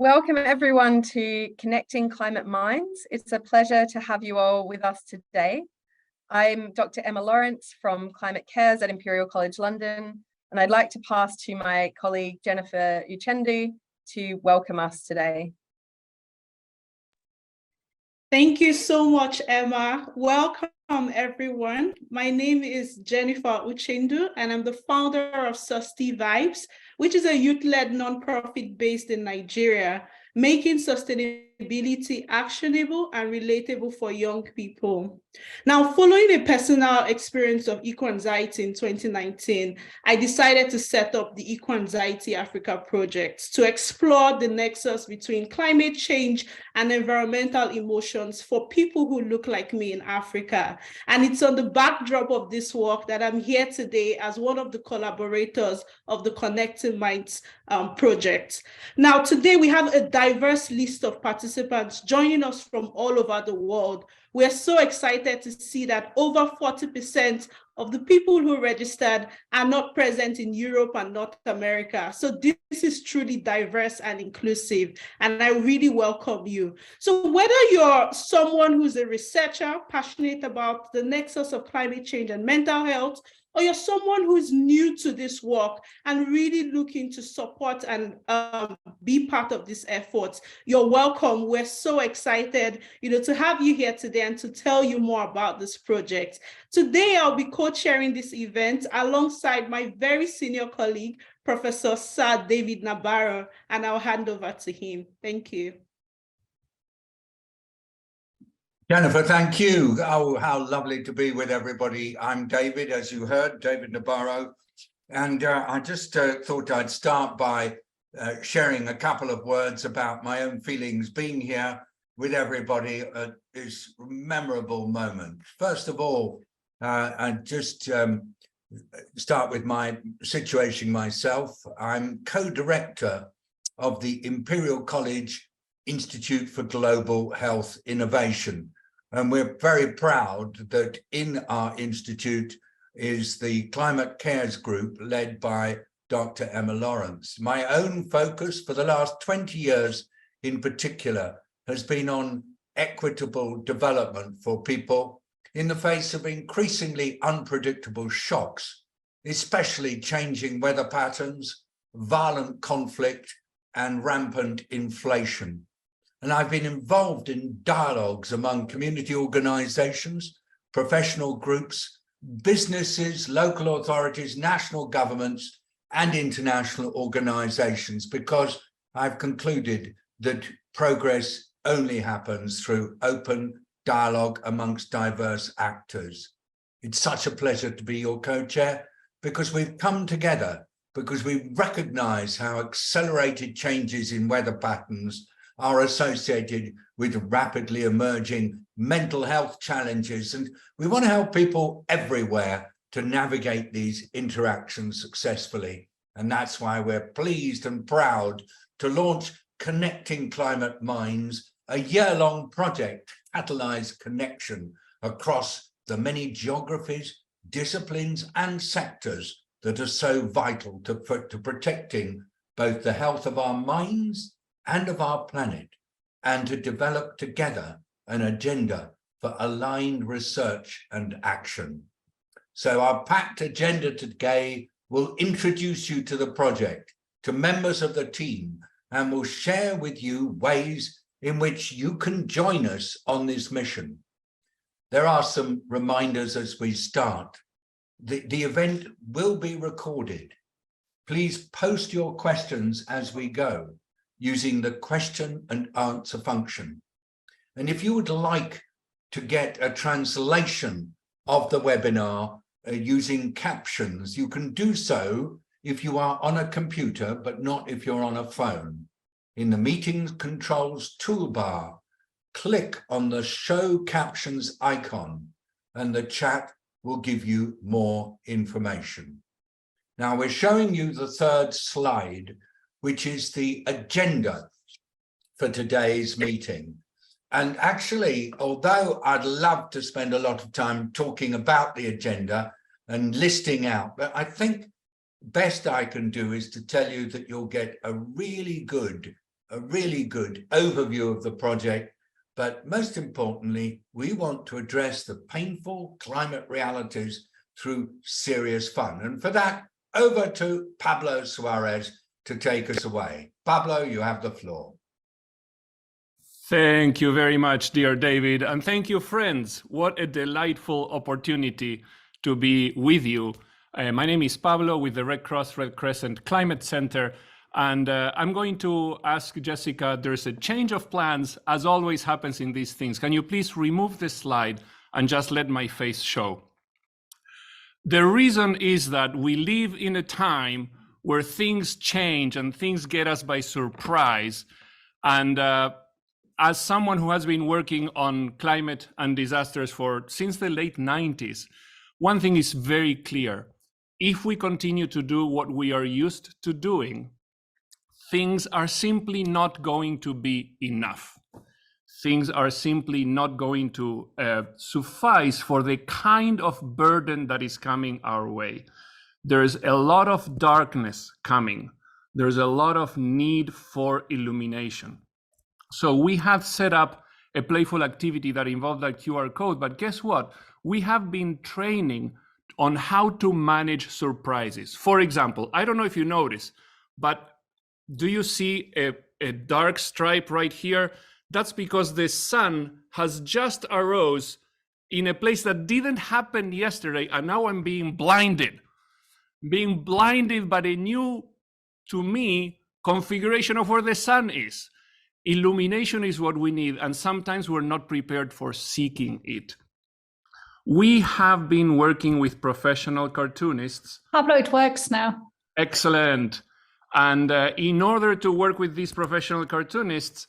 Welcome everyone to Connecting Climate Minds. It's a pleasure to have you all with us today. I'm Dr. Emma Lawrence from Climate Cares at Imperial College London, and I'd like to pass to my colleague Jennifer Uchendu to welcome us today. Thank you so much, Emma. Welcome, everyone. My name is Jennifer Uchendu, and I'm the founder of Susty Vibes, which is a youth-led nonprofit based in Nigeria, making sustainability actionable and relatable for young people. Now, following a personal experience of eco-anxiety in 2019, I decided to set up the Eco-Anxiety Africa project to explore the nexus between climate change and environmental emotions for people who look like me in Africa. And it's on the backdrop of this work that I'm here today as one of the collaborators of the Connecting Minds project. Now, today we have a diverse list of participants joining us from all over the world. We're so excited to see that over 40% of the people who registered are not present in Europe and North America. So this is truly diverse and inclusive, and I really welcome you. So whether you're someone who's a researcher, passionate about the nexus of climate change and mental health, or you're someone who's new to this work and really looking to support and be part of this effort, you're welcome. We're so excited, to have you here today and to tell you more about this project. Today, I'll be co-chairing this event alongside my very senior colleague, Professor Sir David Nabarro, and I'll hand over to him. Thank you. Jennifer, thank you. Oh, how lovely to be with everybody. I'm David, as you heard, David Nabarro. And I just thought I'd start by sharing a couple of words about my own feelings being here with everybody at this memorable moment. First of all, I just start with my situation myself. I'm co-director of the Imperial College Institute for Global Health Innovation. And we're very proud that in our institute is the Climate Cares Group led by Dr. Emma Lawrence. My own focus for the last 20 years in particular has been on equitable development for people in the face of increasingly unpredictable shocks, especially changing weather patterns, violent conflict, and rampant inflation. And I've been involved in dialogues among community organizations, professional groups, businesses, local authorities, national governments, and international organizations, because I've concluded that progress only happens through open dialogue amongst diverse actors. It's such a pleasure to be your co-chair, because we've come together, because we recognize how accelerated changes in weather patterns are associated with rapidly emerging mental health challenges. And we want to help people everywhere to navigate these interactions successfully. And that's why we're pleased and proud to launch Connecting Climate Minds, a year-long project to catalyze connection across the many geographies, disciplines, and sectors that are so vital to protecting both the health of our minds and of our planet, and to develop together an agenda for aligned research and action. So our packed agenda today will introduce you to the project, to members of the team, and will share with you ways in which you can join us on this mission. There are some reminders as we start. The event will be recorded. Please post your questions as we go, using the question and answer function. And if you would like to get a translation of the webinar using captions, you can do so if you are on a computer, but not if you're on a phone. In the meetings controls toolbar, click on the show captions icon, and the chat will give you more information. Now we're showing you the third slide, which is the agenda for today's meeting. And actually, although I'd love to spend a lot of time talking about the agenda and listing out, but I think best I can do is to tell you that you'll get a really good a really good overview of the project, but most importantly, we want to address the painful climate realities through serious fun. And for that, over to Pablo Suarez to take us away. Pablo, you have the floor. Thank you very much, dear David. And thank you, friends. What a delightful opportunity to be with you. My name is Pablo with the Red Cross Red Crescent Climate Center. And I'm going to ask Jessica, there's a change of plans, as always happens in these things. Can you please remove the slide and just let my face show? The reason is that we live in a time where things change and things get us by surprise. And as someone who has been working on climate and disasters since the late 90s, one thing is very clear. If we continue to do what we are used to doing, things are simply not going to be enough. Things are simply not going to suffice for the kind of burden that is coming our way. There's a lot of darkness coming. There's a lot of need for illumination. So we have set up a playful activity that involved that QR code, but guess what? We have been training on how to manage surprises. For example, I don't know if you notice, but do you see a dark stripe right here? That's because the sun has just arose in a place that didn't happen yesterday, and now I'm being blinded by a new, to me, configuration of where the sun is. Illumination is what we need, and sometimes we're not prepared for seeking it. We have been working with professional cartoonists. Pablo, it works now. Excellent. And in order to work with these professional cartoonists,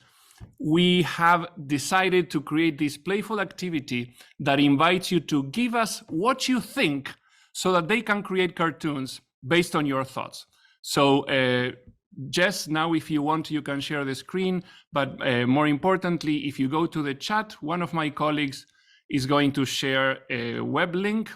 we have decided to create this playful activity that invites you to give us what you think so that they can create cartoons based on your thoughts. So Jess, now if you want, you can share the screen, but more importantly, if you go to the chat, one of my colleagues is going to share a web link,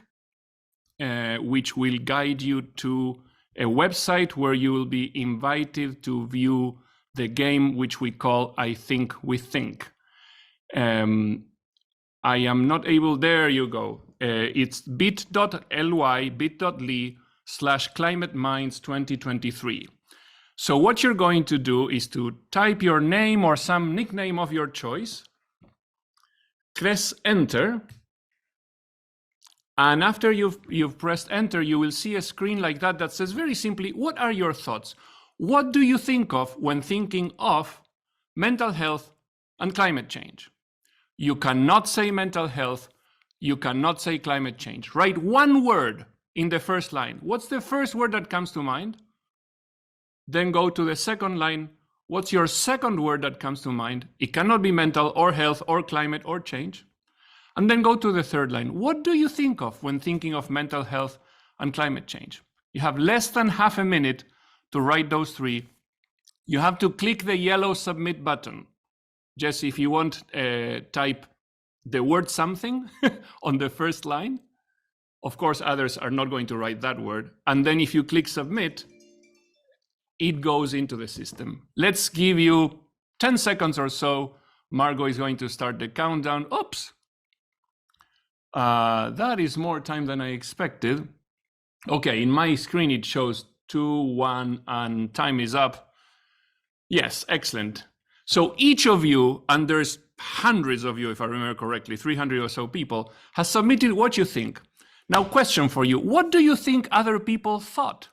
which will guide you to a website where you will be invited to view the game, which we call I Think We Think. I am not able, there you go. It's bit.ly/climateminds2023. So what you're going to do is to type your name or some nickname of your choice, press enter, and after you've pressed enter, you will see a screen like that that says very simply, what are your thoughts? What do you think of when thinking of mental health and climate change? You cannot say mental health, you cannot say climate change. Write one word in the first line. What's the first word that comes to mind? Then go to the second line. What's your second word that comes to mind? It cannot be mental or health or climate or change. And then go to the third line. What do you think of when thinking of mental health and climate change? You have less than half a minute to write those three. You have to click the yellow submit button. Jesse, if you want, type the word something on the first line. Of course, others are not going to write that word. And then if you click submit, it goes into the system. Let's give you 10 seconds or so. Margot is going to start the countdown. Oops. That is more time than I expected. Okay, in my screen it shows 2, 1, and time is up. Yes, excellent. So each of you, and there's hundreds of you, if I remember correctly, 300 or so people, has submitted what you think. Now, question for you. What do you think other people thought?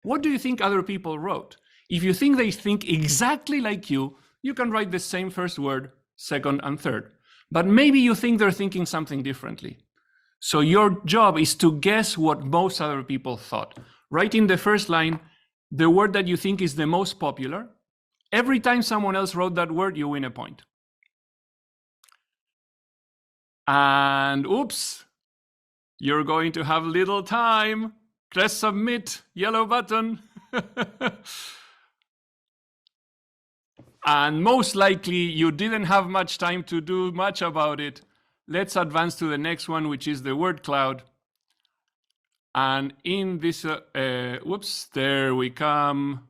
What do you think other people wrote? If you think they think exactly like you can write the same first word, second and third. But maybe you think they're thinking something differently. So your job is to guess what most other people thought. Write in the first line the word that you think is the most popular. Every time someone else wrote that word, you win a point. And oops, you're going to have little time. Press submit, yellow button. And most likely you didn't have much time to do much about it. Let's advance to the next one, which is the word cloud. And in this, whoops, there we come.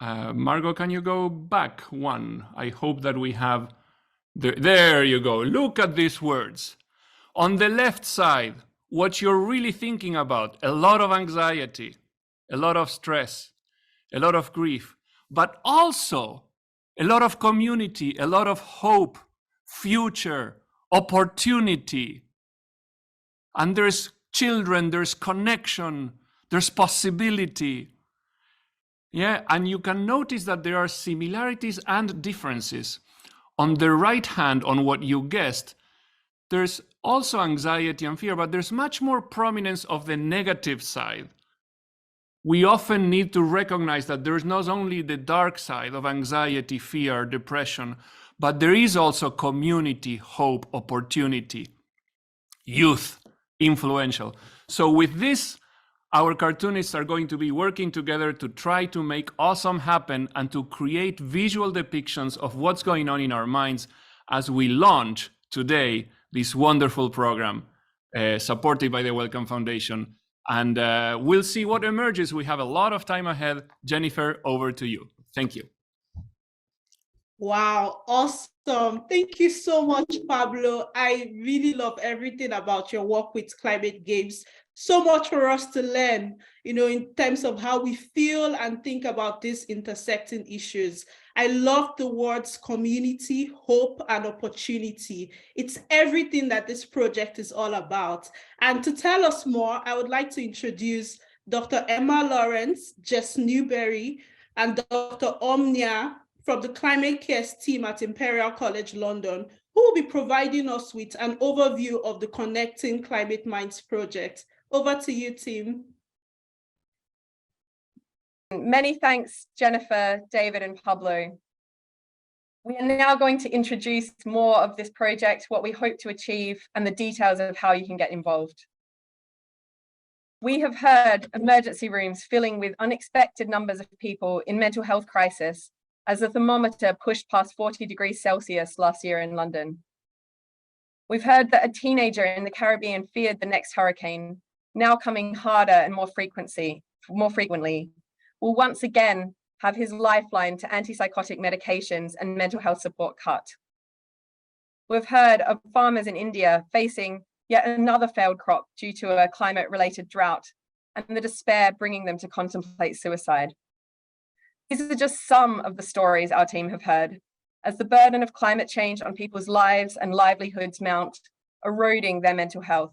Margot, can you go back one? I hope that we have, there you go. Look at these words. On the left side, what you're really thinking about, a lot of anxiety, a lot of stress, a lot of grief, but also a lot of community, a lot of hope, future, opportunity. And there's children, there's connection, there's possibility. Yeah, and you can notice that there are similarities and differences. On the right hand, on what you guessed, there's also anxiety and fear, but there's much more prominence of the negative side. We often need to recognize that there's not only the dark side of anxiety, fear, depression, but there is also community, hope, opportunity, youth, influential. So with this, our cartoonists are going to be working together to try to make awesome happen and to create visual depictions of what's going on in our minds as we launch today this wonderful program supported by the Wellcome Foundation. And we'll see what emerges. We have a lot of time ahead. Jennifer, over to you. Thank you. Wow, awesome. Thank you so much, Pablo. I really love everything about your work with climate games. So much for us to learn, in terms of how we feel and think about these intersecting issues. I love the words community, hope, and opportunity. It's everything that this project is all about. And to tell us more, I would like to introduce Dr. Emma Lawrence, Jess Newberry, and Dr. Omnia from the Climate Cares team at Imperial College London, who will be providing us with an overview of the Connecting Climate Minds project. Over to you, team. Many thanks, Jennifer, David, and Pablo. We are now going to introduce more of this project, what we hope to achieve, and the details of how you can get involved. We have heard emergency rooms filling with unexpected numbers of people in mental health crisis as the thermometer pushed past 40 degrees Celsius last year in London. We've heard that a teenager in the Caribbean feared the next hurricane, now coming harder and more frequently, will once again have his lifeline to antipsychotic medications and mental health support cut. We've heard of farmers in India facing yet another failed crop due to a climate-related drought, and the despair bringing them to contemplate suicide. These are just some of the stories our team have heard, as the burden of climate change on people's lives and livelihoods mount, eroding their mental health.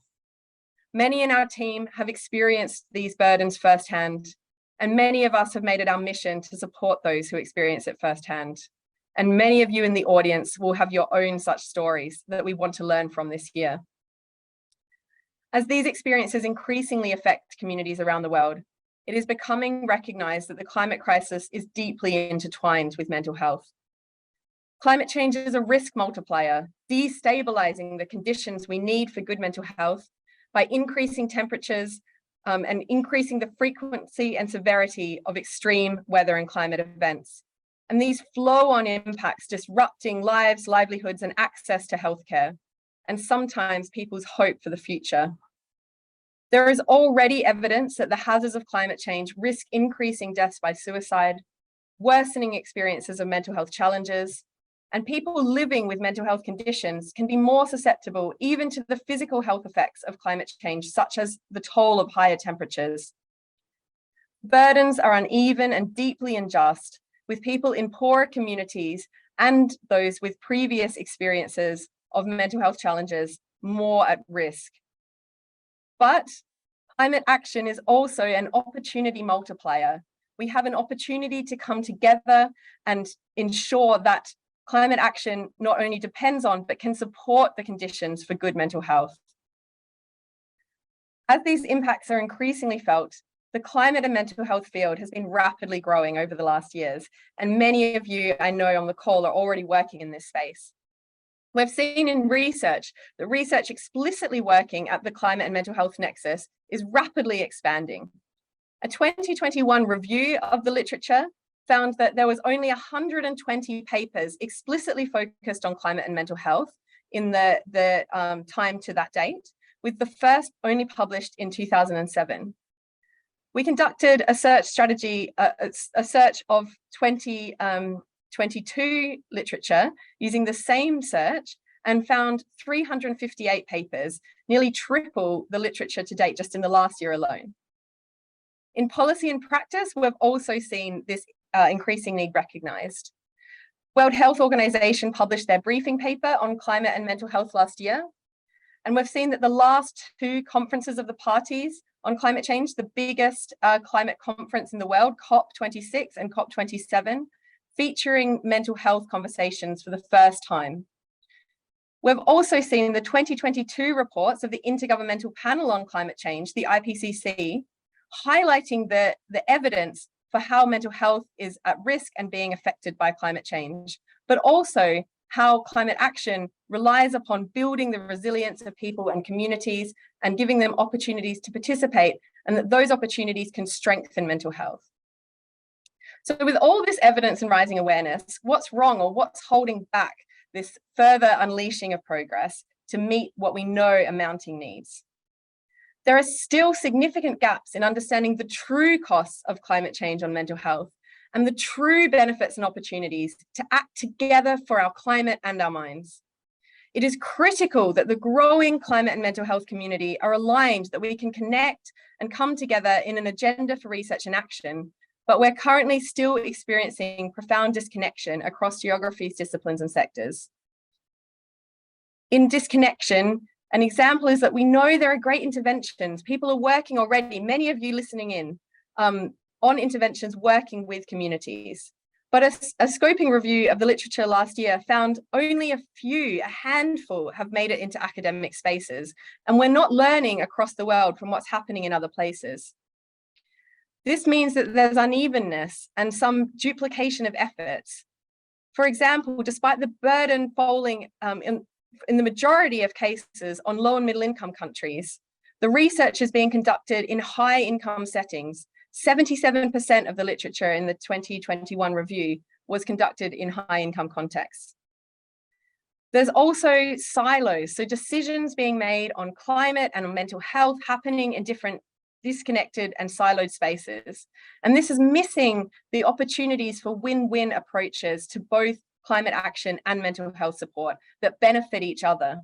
Many in our team have experienced these burdens firsthand, and many of us have made it our mission to support those who experience it firsthand. And many of you in the audience will have your own such stories that we want to learn from this year. As these experiences increasingly affect communities around the world, it is becoming recognized that the climate crisis is deeply intertwined with mental health. Climate change is a risk multiplier, destabilizing the conditions we need for good mental health by increasing temperatures and increasing the frequency and severity of extreme weather and climate events. And these flow-on impacts disrupting lives, livelihoods, and access to healthcare, and sometimes people's hope for the future. There is already evidence that the hazards of climate change risk increasing deaths by suicide, worsening experiences of mental health challenges, and people living with mental health conditions can be more susceptible even to the physical health effects of climate change, such as the toll of higher temperatures. Burdens are uneven and deeply unjust, with people in poorer communities and those with previous experiences of mental health challenges more at risk. But climate action is also an opportunity multiplier. We have an opportunity to come together and ensure that climate action not only depends on, but can support the conditions for good mental health. As these impacts are increasingly felt, the climate and mental health field has been rapidly growing over the last years, and many of you I know on the call are already working in this space. We've seen in research that research explicitly working at the climate and mental health nexus is rapidly expanding. A 2021 review of the literature found that there was only 120 papers explicitly focused on climate and mental health in the time to that date, with the first only published in 2007. We conducted a search strategy, a search of 2022 literature using the same search, and found 358 papers, nearly triple the literature to date just in the last year alone. In policy and practice, we've also seen this increasing need recognised. World Health Organization published their briefing paper on climate and mental health last year. And we've seen that the last two conferences of the parties on climate change, the biggest climate conference in the world, COP26 and COP27, featuring mental health conversations for the first time. We've also seen the 2022 reports of the Intergovernmental Panel on Climate Change, the IPCC, highlighting the evidence for how mental health is at risk and being affected by climate change, but also how climate action relies upon building the resilience of people and communities and giving them opportunities to participate, and that those opportunities can strengthen mental health. So with all this evidence and rising awareness, what's wrong or what's holding back this further unleashing of progress to meet what we know are mounting needs? There are still significant gaps in understanding the true costs of climate change on mental health and the true benefits and opportunities to act together for our climate and our minds. It is critical that the growing climate and mental health community are aligned, that we can connect and come together in an agenda for research and action, but we're currently still experiencing profound disconnection across geographies, disciplines, and sectors. In disconnection, an example is that we know there are great interventions. People are working already, many of you listening in, on interventions working with communities. But a scoping review of the literature last year found only a handful have made it into academic spaces, and we're not learning across the world from what's happening in other places. This means that there's unevenness and some duplication of efforts. For example, despite the burden falling in the majority of cases on low and middle income countries, the research is being conducted in high income settings. 77% of the literature in the 2021 review was conducted in high income contexts. There's also silos, so decisions being made on climate and on mental health happening in different disconnected and siloed spaces. And this is missing the opportunities for win-win approaches to both climate action and mental health support that benefit each other.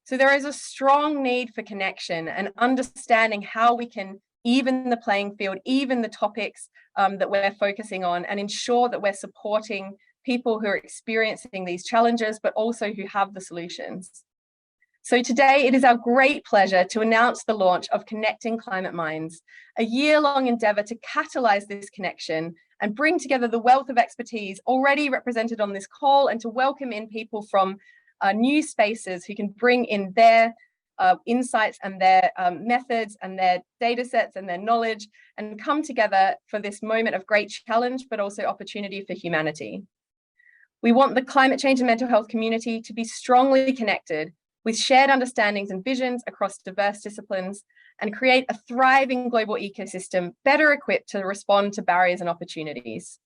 So there is a strong need for connection and understanding how we can even the playing field, even the topics that we're focusing on, and ensure that we're supporting people who are experiencing these challenges, but also who have the solutions. So today, it is our great pleasure to announce the launch of Connecting Climate Minds, a year-long endeavour to catalyse this connection and bring together the wealth of expertise already represented on this call, and to welcome in people from new spaces who can bring in their insights and their methods and their data sets and their knowledge, and come together for this moment of great challenge, but also opportunity for humanity. We want the climate change and mental health community to be strongly connected with shared understandings and visions across diverse disciplines, and create a thriving global ecosystem better equipped to respond to barriers and opportunities.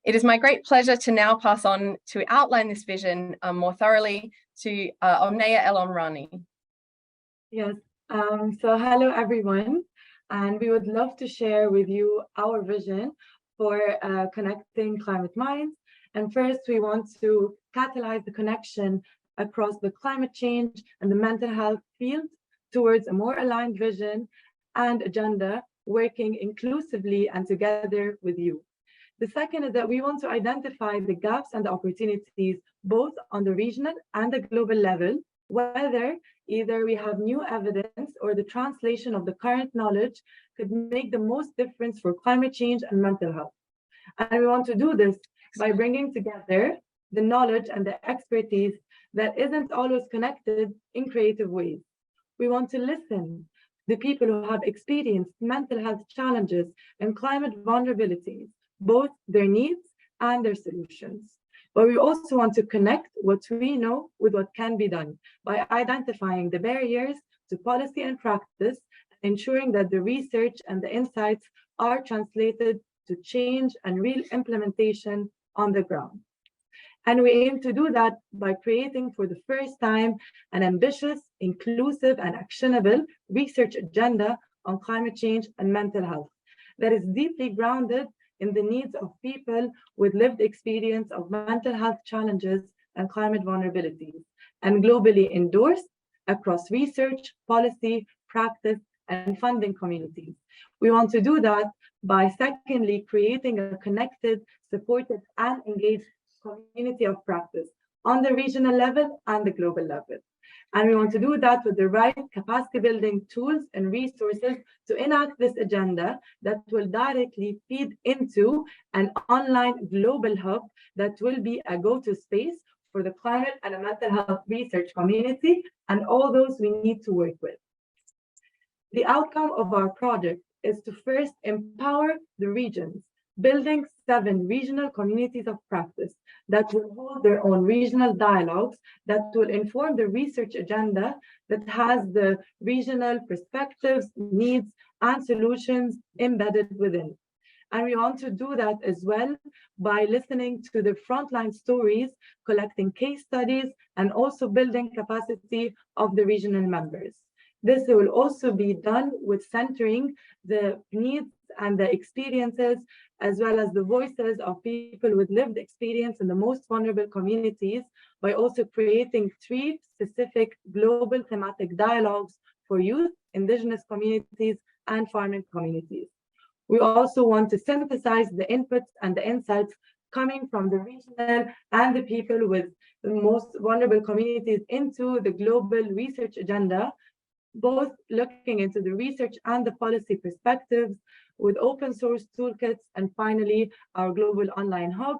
It is my great pleasure to now pass on to outline this vision more thoroughly to Omneya El-Omrani. Yes, so hello everyone, and we would love to share with you our vision for connecting climate minds. And first, we want to catalyze the connection across the climate change and the mental health field towards a more aligned vision and agenda, working inclusively and together with you. The second is that we want to identify the gaps and the opportunities both on the regional and the global level, whether either we have new evidence or the translation of the current knowledge could make the most difference for climate change and mental health. And we want to do this by bringing together the knowledge and the expertise that isn't always connected in creative ways. We want to listen to the people who have experienced mental health challenges and climate vulnerabilities, both their needs and their solutions. But we also want to connect what we know with what can be done by identifying the barriers to policy and practice, ensuring that the research and the insights are translated to change and real implementation on the ground. And we aim to do that by creating for the first time an ambitious, inclusive, and actionable research agenda on climate change and mental health that is deeply grounded in the needs of people with lived experience of mental health challenges and climate vulnerabilities, and globally endorsed across research, policy, practice, and funding communities. We want to do that by, secondly, creating a connected, supported, and engaged community of practice on the regional level and the global level. And we want to do that with the right capacity building tools and resources to enact this agenda that will directly feed into an online global hub that will be a go-to space for the climate and mental health research community and all those we need to work with. The outcome of our project is to first empower the regions, building 7 regional communities of practice that will hold their own regional dialogues that will inform the research agenda that has the regional perspectives, needs, and solutions embedded within. And we want to do that as well by listening to the frontline stories, collecting case studies, and also building capacity of the regional members. This will also be done with centering the needs and the experiences, as well as the voices of people with lived experience in the most vulnerable communities, by also creating 3 specific global thematic dialogues for youth, indigenous communities, and farming communities. We also want to synthesize the inputs and the insights coming from the regional and the people with the most vulnerable communities into the global research agenda, both looking into the research and the policy perspectives with open source toolkits, and finally, our global online hub.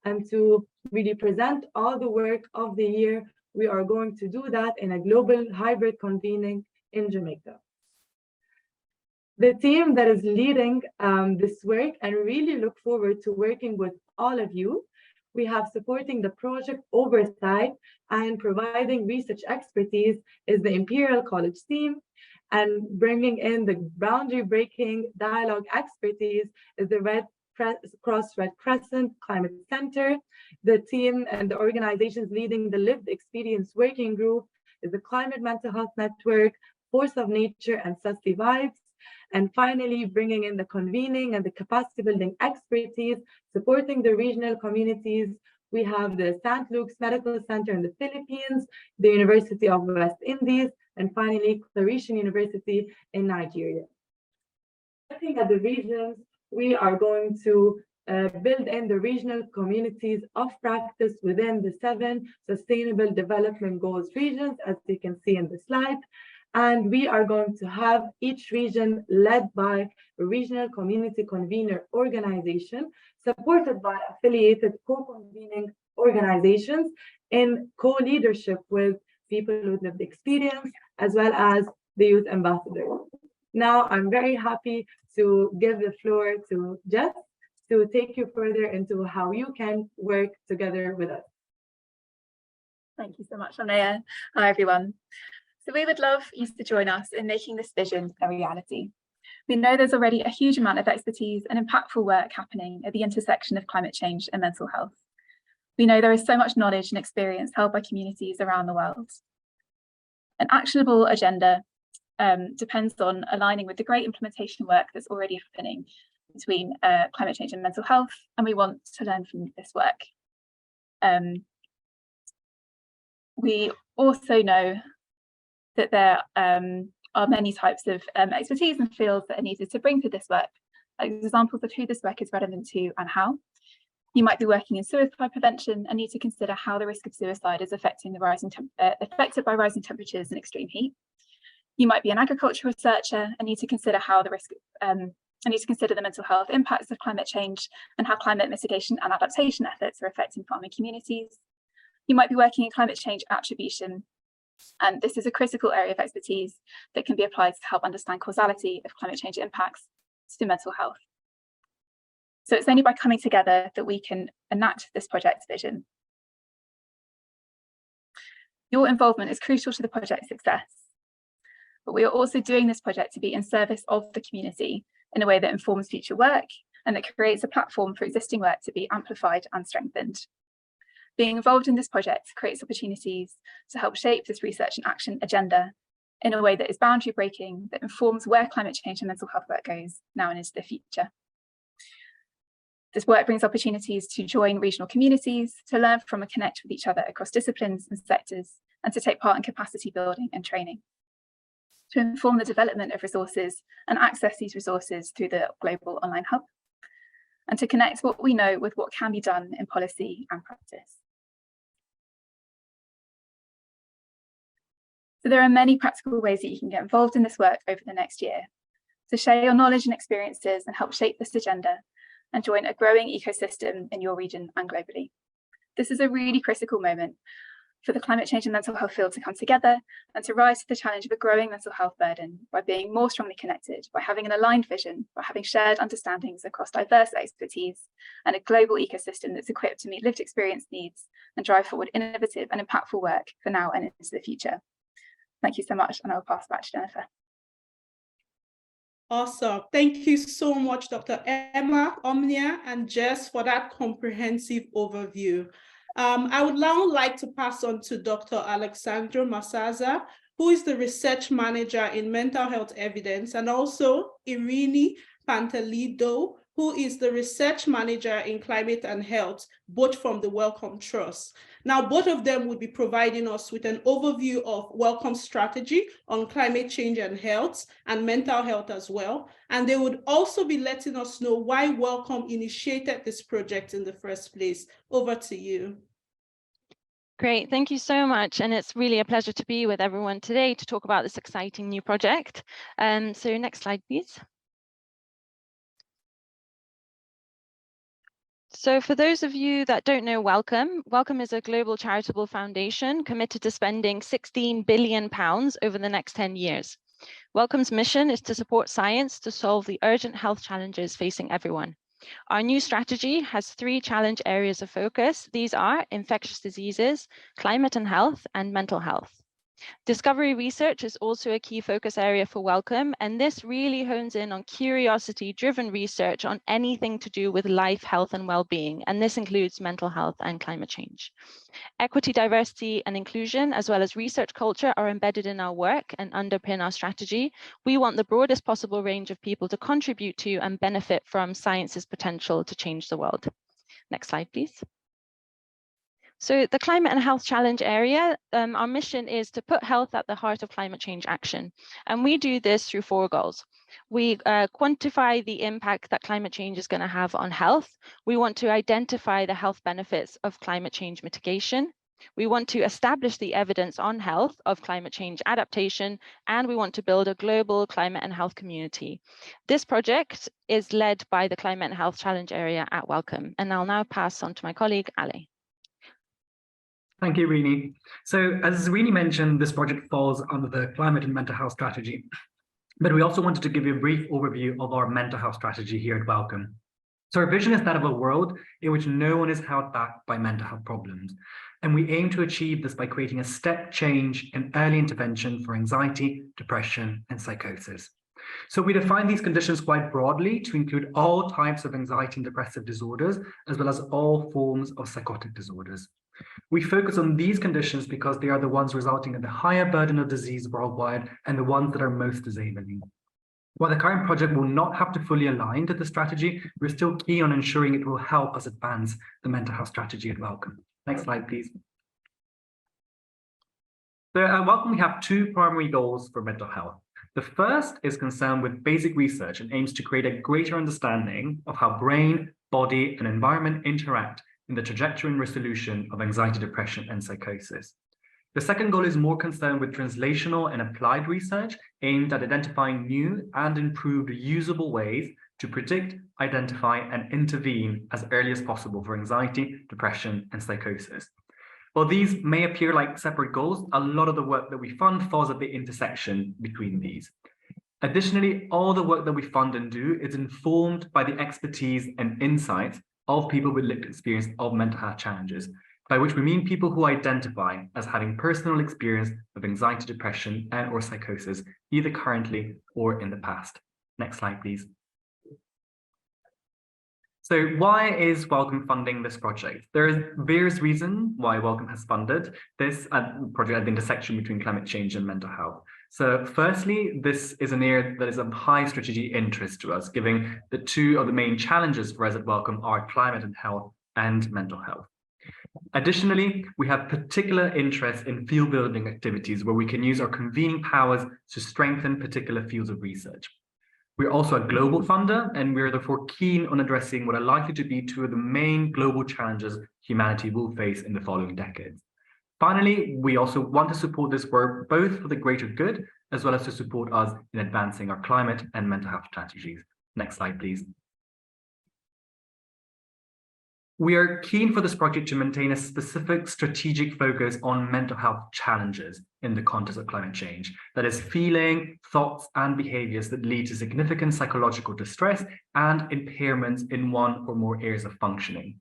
And to really present all the work of the year, we are going to do that in a global hybrid convening in Jamaica. The team that is leading this work, and really look forward to working with all of you. We have supporting the project oversight and providing research expertise is the Imperial College team, and bringing in the boundary breaking dialogue expertise is the Red Crescent Climate Center. The team and the organizations leading the Lived Experience Working Group is the Climate Mental Health Network, Force of Nature, and Susty Vibes. And finally, bringing in the convening and the capacity building expertise, supporting the regional communities. We have the St. Luke's Medical Center in the Philippines, the University of West Indies, and finally, Claretian University in Nigeria. Looking at the regions, we are going to build in the regional communities of practice within the 7 Sustainable Development Goals regions, as you can see in the slide. And we are going to have each region led by a regional community convener organization, supported by affiliated co-convening organizations in co-leadership with people with lived experience, as well as the youth ambassadors. Now, I'm very happy to give the floor to Jess to take you further into how you can work together with us. Thank you so much, Amaya. Hi, everyone. So we would love you to join us in making this vision a reality. We know there's already a huge amount of expertise and impactful work happening at the intersection of climate change and mental health. We know there is so much knowledge and experience held by communities around the world. An actionable agenda depends on aligning with the great implementation work that's already happening between climate change and mental health, and we want to learn from this work. We also know that there are many types of expertise and fields that are needed to bring to this work, like examples of who this work is relevant to and how. You might be working in suicide prevention and need to consider how the risk of suicide is affected by rising temperatures and extreme heat. You might be an agriculture researcher and need to consider how the the mental health impacts of climate change and how climate mitigation and adaptation efforts are affecting farming communities. You might be working in climate change attribution, and this is a critical area of expertise that can be applied to help understand causality of climate change impacts to mental health. So it's only by coming together that we can enact this project's vision. Your involvement is crucial to the project's success, but we are also doing this project to be in service of the community in a way that informs future work and that creates a platform for existing work to be amplified and strengthened. Being involved in this project creates opportunities to help shape this research and action agenda in a way that is boundary breaking, that informs where climate change and mental health work goes now and into the future. This work brings opportunities to join regional communities, to learn from and connect with each other across disciplines and sectors, and to take part in capacity building and training, to inform the development of resources and access these resources through the global online hub, and to connect what we know with what can be done in policy and practice. So there are many practical ways that you can get involved in this work over the next year, to share your knowledge and experiences and help shape this agenda, and join a growing ecosystem in your region and globally. This is a really critical moment for the climate change and mental health field to come together and to rise to the challenge of a growing mental health burden by being more strongly connected, by having an aligned vision, by having shared understandings across diverse expertise, and a global ecosystem that's equipped to meet lived experience needs and drive forward innovative and impactful work for now and into the future. Thank you so much, and I'll pass back to Jennifer. Awesome. Thank you so much, Dr. Emma, Omnia, and Jess for that comprehensive overview. I would now like to pass on to Dr. Alexandro Masaza, who is the research manager in mental health evidence, and also Irini Pantelido, who is the research manager in climate and health, both from the Wellcome Trust. Now, both of them will be providing us with an overview of Wellcome's strategy on climate change and health and mental health as well. And they would also be letting us know why Wellcome initiated this project in the first place. Over to you. Great, thank you so much. And it's really a pleasure to be with everyone today to talk about this exciting new project. So next slide, please. So for those of you that don't know Wellcome, Wellcome is a global charitable foundation committed to spending £16 billion over the next 10 years. Wellcome's mission is to support science to solve the urgent health challenges facing everyone. Our new strategy has 3 challenge areas of focus. These are infectious diseases, climate and health, and mental health. Discovery research is also a key focus area for Wellcome, and this really hones in on curiosity-driven research on anything to do with life, health, and well-being, and this includes mental health and climate change. Equity, diversity, and inclusion, as well as research culture, are embedded in our work and underpin our strategy. We want the broadest possible range of people to contribute to and benefit from science's potential to change the world. Next slide, please. So the climate and health challenge area, our mission is to put health at the heart of climate change action. And we do this through 4 goals. We quantify the impact that climate change is going to have on health. We want to identify the health benefits of climate change mitigation. We want to establish the evidence on health of climate change adaptation, and we want to build a global climate and health community. This project is led by the climate and health challenge area at Wellcome. And I'll now pass on to my colleague, Ali. Thank you, Rini. So as Rini mentioned, this project falls under the climate and mental health strategy, but we also wanted to give you a brief overview of our mental health strategy here at Wellcome. So our vision is that of a world in which no one is held back by mental health problems. And we aim to achieve this by creating a step change in early intervention for anxiety, depression, and psychosis. So we define these conditions quite broadly to include all types of anxiety and depressive disorders, as well as all forms of psychotic disorders. We focus on these conditions because they are the ones resulting in the higher burden of disease worldwide and the ones that are most disabling. While the current project will not have to fully align to the strategy, we're still keen on ensuring it will help us advance the mental health strategy at Wellcome. Next slide, please. So at Wellcome, we have 2 primary goals for mental health. The first is concerned with basic research and aims to create a greater understanding of how brain, body, and environment interact in the trajectory and resolution of anxiety, depression, and psychosis. The second goal is more concerned with translational and applied research aimed at identifying new and improved usable ways to predict, identify, and intervene as early as possible for anxiety, depression, and psychosis. While these may appear like separate goals, a lot of the work that we fund falls at the intersection between these. Additionally, all the work that we fund and do is informed by the expertise and insights of people with lived experience of mental health challenges, by which we mean people who identify as having personal experience of anxiety, depression, and or psychosis, either currently or in the past. Next slide, please. So why is Wellcome funding this project? There are various reasons why Wellcome has funded this project at the intersection between climate change and mental health. So firstly, this is an area that is of high strategic interest to us, given that two of the main challenges for us at Wellcome are climate and health and mental health. Additionally, we have particular interest in field building activities where we can use our convening powers to strengthen particular fields of research. We're also a global funder, and we're therefore keen on addressing what are likely to be two of the main global challenges humanity will face in the following decades. Finally, we also want to support this work both for the greater good, as well as to support us in advancing our climate and mental health strategies. Next slide, please. We are keen for this project to maintain a specific strategic focus on mental health challenges in the context of climate change. That is, feeling, thoughts, and behaviors that lead to significant psychological distress and impairments in one or more areas of functioning.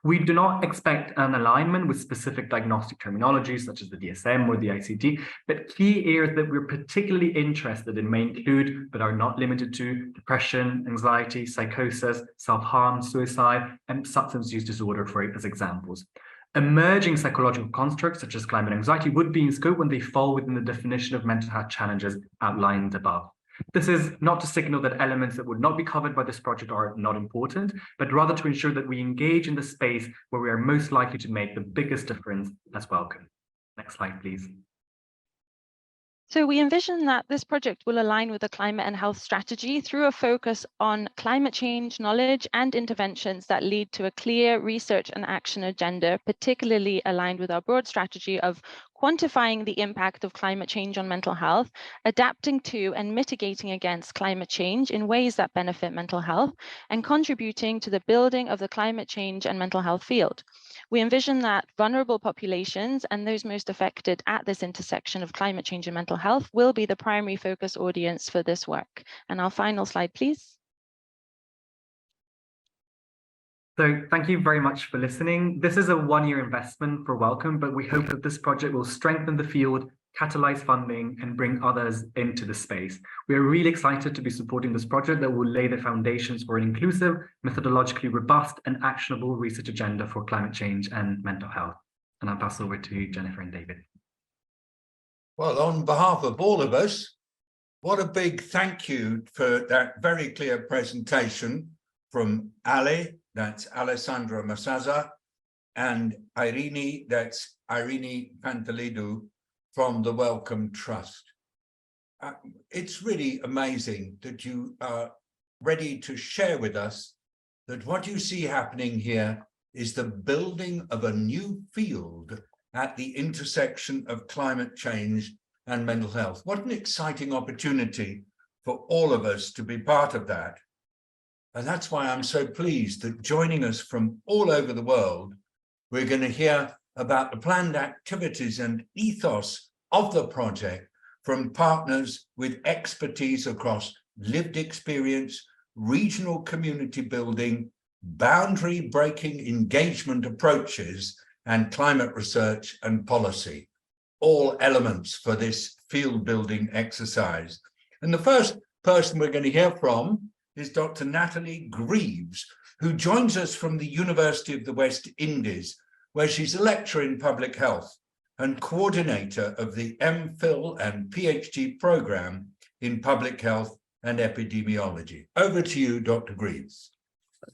We do not expect an alignment with specific diagnostic terminology such as the DSM or the ICD, but key areas that we're particularly interested in may include, but are not limited to, depression, anxiety, psychosis, self-harm, suicide, and substance use disorder, as examples. Emerging psychological constructs such as climate anxiety would be in scope when they fall within the definition of mental health challenges outlined above. This is not to signal that elements that would not be covered by this project are not important, but rather to ensure that we engage in the space where we are most likely to make the biggest difference as Wellcome. Next slide, please. So we envision that this project will align with the climate and health strategy through a focus on climate change knowledge and interventions that lead to a clear research and action agenda, particularly aligned with our broad strategy of quantifying the impact of climate change on mental health, adapting to and mitigating against climate change in ways that benefit mental health, and contributing to the building of the climate change and mental health field. We envision that vulnerable populations and those most affected at this intersection of climate change and mental health will be the primary focus audience for this work. And our final slide, please. So thank you very much for listening. This is a one-year investment for Wellcome, but we hope that this project will strengthen the field, catalyze funding, and bring others into the space. We are really excited to be supporting this project that will lay the foundations for an inclusive, methodologically robust, and actionable research agenda for climate change and mental health. And I'll pass over to Jennifer and David. Well, on behalf of all of us, what a big thank you for that very clear presentation from Ali, that's Alessandra Masaza, and Irene, that's Irene Pantalidou from the Wellcome Trust. It's really amazing that you are ready to share with us that what you see happening here is the building of a new field at the intersection of climate change and mental health. What an exciting opportunity for all of us to be part of that. And that's why I'm so pleased that joining us from all over the world, we're going to hear about the planned activities and ethos of the project from partners with expertise across lived experience, regional community building, boundary breaking engagement approaches, and climate research and policy, all elements for this field building exercise. And the first person we're going to hear from is Dr. Natalie Greaves, who joins us from the University of the West Indies, where she's a lecturer in public health and coordinator of the MPhil and PhD program in public health and epidemiology. Over to you, Dr. Greaves.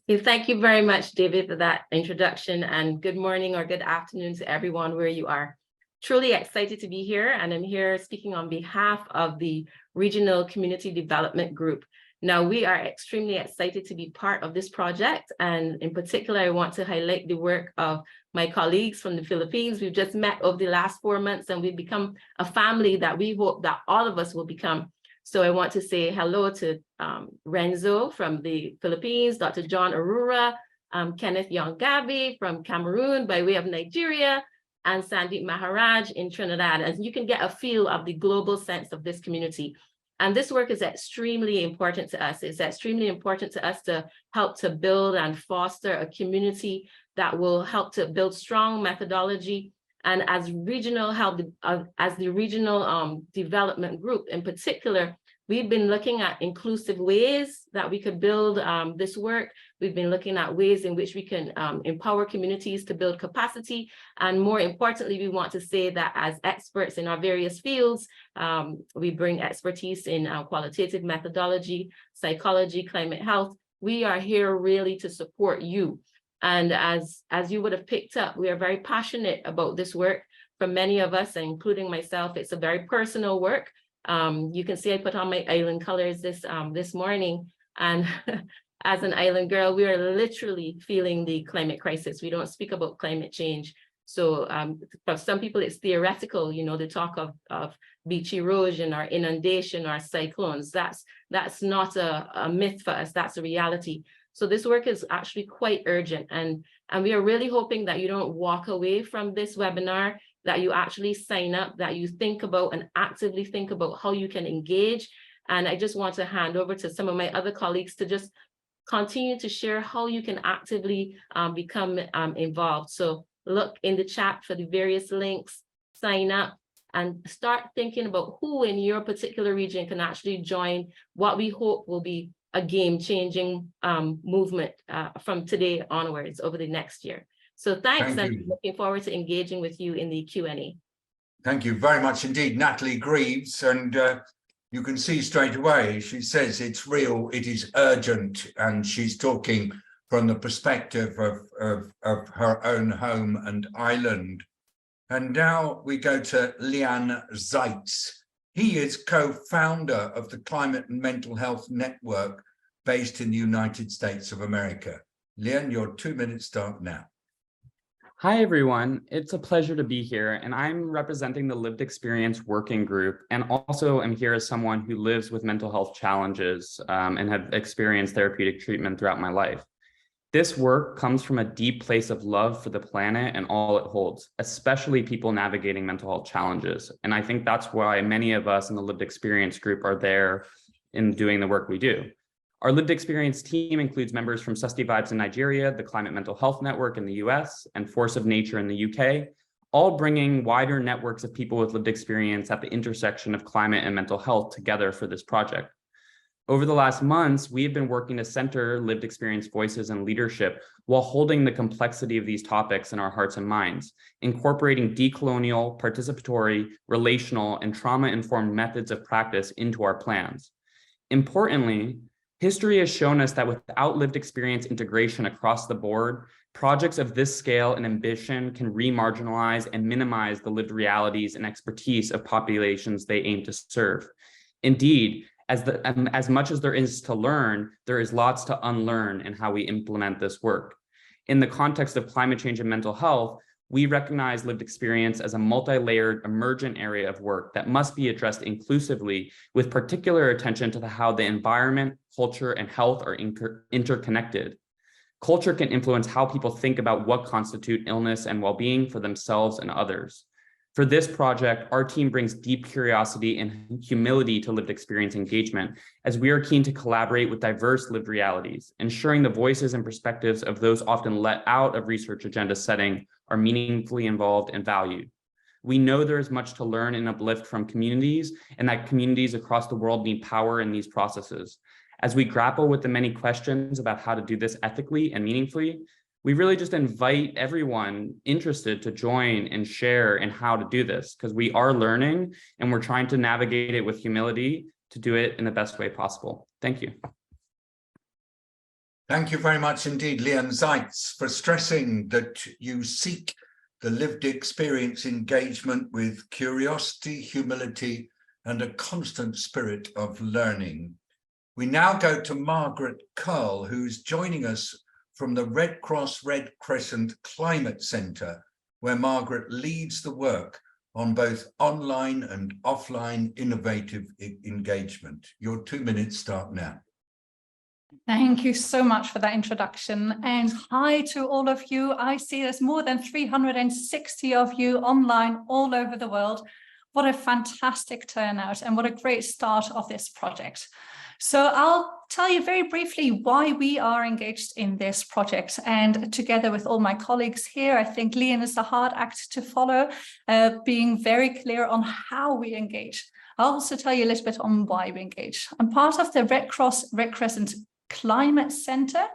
Thank you very much, David, for that introduction, and good morning or good afternoon to everyone where you are. Truly excited to be here, and I'm here speaking on behalf of the Regional Community Development Group. Now, we are extremely excited to be part of this project, and in particular, I want to highlight the work of my colleagues from the Philippines. We've just met over the last 4 months, and we've become a family that we hope that all of us will become. So I want to say hello to Renzo from the Philippines, Dr. John Arura, Kenneth Yongabi from Cameroon by way of Nigeria, and Sandeep Maharaj in Trinidad. As you can get a feel of the global sense of this community. And this work is extremely important to us. It's extremely important to us to help to build and foster a community that will help to build strong methodology. And as regional health, as the regional development group in particular, We've been looking at inclusive ways that we could build this work. We've been looking at ways in which we can empower communities to build capacity. And more importantly, we want to say that as experts in our various fields, we bring expertise in qualitative methodology, psychology, climate health. We are here really to support you. And as you would have picked up, we are very passionate about this work. For many of us, including myself, it's a very personal work. You can see I put on my island colors this morning, and as an island girl, we are literally feeling the climate crisis. We don't speak about climate change. So for some people, it's theoretical, you know, the talk of beach erosion or inundation or cyclones. That's not a myth for us, that's a reality. So this work is actually quite urgent, and we are really hoping that you don't walk away from this webinar, that you actually sign up, that you think about and actively think about how you can engage. And I just want to hand over to some of my other colleagues to just continue to share how you can actively become involved. So look in the chat for the various links, sign up, and start thinking about who in your particular region can actually join what we hope will be a game-changing movement from today onwards over the next year. So thanks, and looking forward to engaging with you in the Q&A. Thank you very much indeed, Natalie Greaves. And you can see straight away, she says it's real, it is urgent, and she's talking from the perspective of her own home and island. And now we go to Leon Zeitz. He is co-founder of the Climate and Mental Health Network based in the United States of America. Leon, your 2 minutes start now. Hi, everyone. It's a pleasure to be here, and I'm representing the Lived Experience Working Group, and also am here as someone who lives with mental health challenges and have experienced therapeutic treatment throughout my life. This work comes from a deep place of love for the planet and all it holds, especially people navigating mental health challenges. And I think that's why many of us in the Lived Experience Group are there in doing the work we do. Our Lived Experience team includes members from Susty Vibes in Nigeria, the Climate Mental Health Network in the US, and Force of Nature in the UK, all bringing wider networks of people with lived experience at the intersection of climate and mental health together for this project. Over the last months, we have been working to center lived experience voices and leadership while holding the complexity of these topics in our hearts and minds, incorporating decolonial, participatory, relational, and trauma-informed methods of practice into our plans. Importantly, history has shown us that without lived experience integration across the board, projects of this scale and ambition can re-marginalize and minimize the lived realities and expertise of populations they aim to serve. Indeed, as much as there is to learn, there is lots to unlearn in how we implement this work. In the context of climate change and mental health, we recognize lived experience as a multi-layered emergent area of work that must be addressed inclusively, with particular attention to how the environment, culture, and health are interconnected. Culture can influence how people think about what constitute illness and well-being for themselves and others. For this project, our team brings deep curiosity and humility to lived experience engagement, as we are keen to collaborate with diverse lived realities, ensuring the voices and perspectives of those often let out of research agenda setting are meaningfully involved and valued. We know there is much to learn and uplift from communities, and that communities across the world need power in these processes. As we grapple with the many questions about how to do this ethically and meaningfully, we really just invite everyone interested to join and share in how to do this, because we are learning and we're trying to navigate it with humility to do it in the best way possible. Thank you. Thank you very much indeed, Leon Zeitz, for stressing that you seek the lived experience engagement with curiosity, humility, and a constant spirit of learning. We now go to Margaret Curl, who's joining us from the Red Cross Red Crescent Climate Centre, where Margaret leads the work on both online and offline innovative engagement. Your 2 minutes start now. Thank you so much for that introduction, and hi to all of you. I see there's more than 360 of you online all over the world. What a fantastic turnout and what a great start of this project. So I'll tell you very briefly why we are engaged in this project, and together with all my colleagues here, I think Leon is a hard act to follow, being very clear on how we engage. I'll also tell you a little bit on why we engage. I'm part of the Red Cross Red Crescent Climate Centre,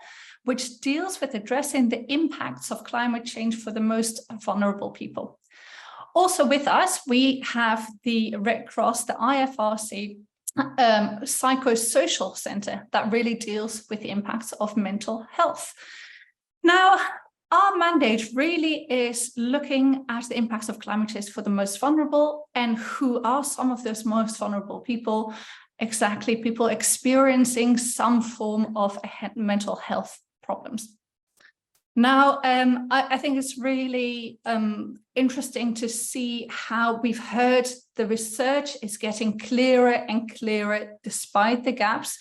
which deals with addressing the impacts of climate change for the most vulnerable people. Also with us, we have the Red Cross, the IFRC Psychosocial Centre that really deals with the impacts of mental health. Now, our mandate really is looking at the impacts of climate change for the most vulnerable, and who are some of those most vulnerable people. Exactly, people experiencing some form of mental health problems. Now, I think it's really interesting to see how we've heard the research is getting clearer and clearer despite the gaps.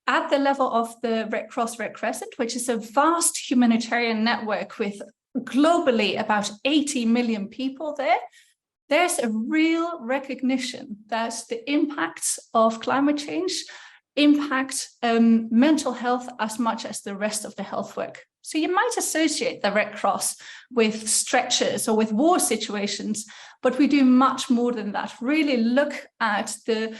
At the level of the Red Cross Red Crescent, which is a vast humanitarian network with globally about 80 million people there, there's a real recognition that the impacts of climate change impact mental health as much as the rest of the health work. So you might associate the Red Cross with stretchers or with war situations, but we do much more than that. Really look at the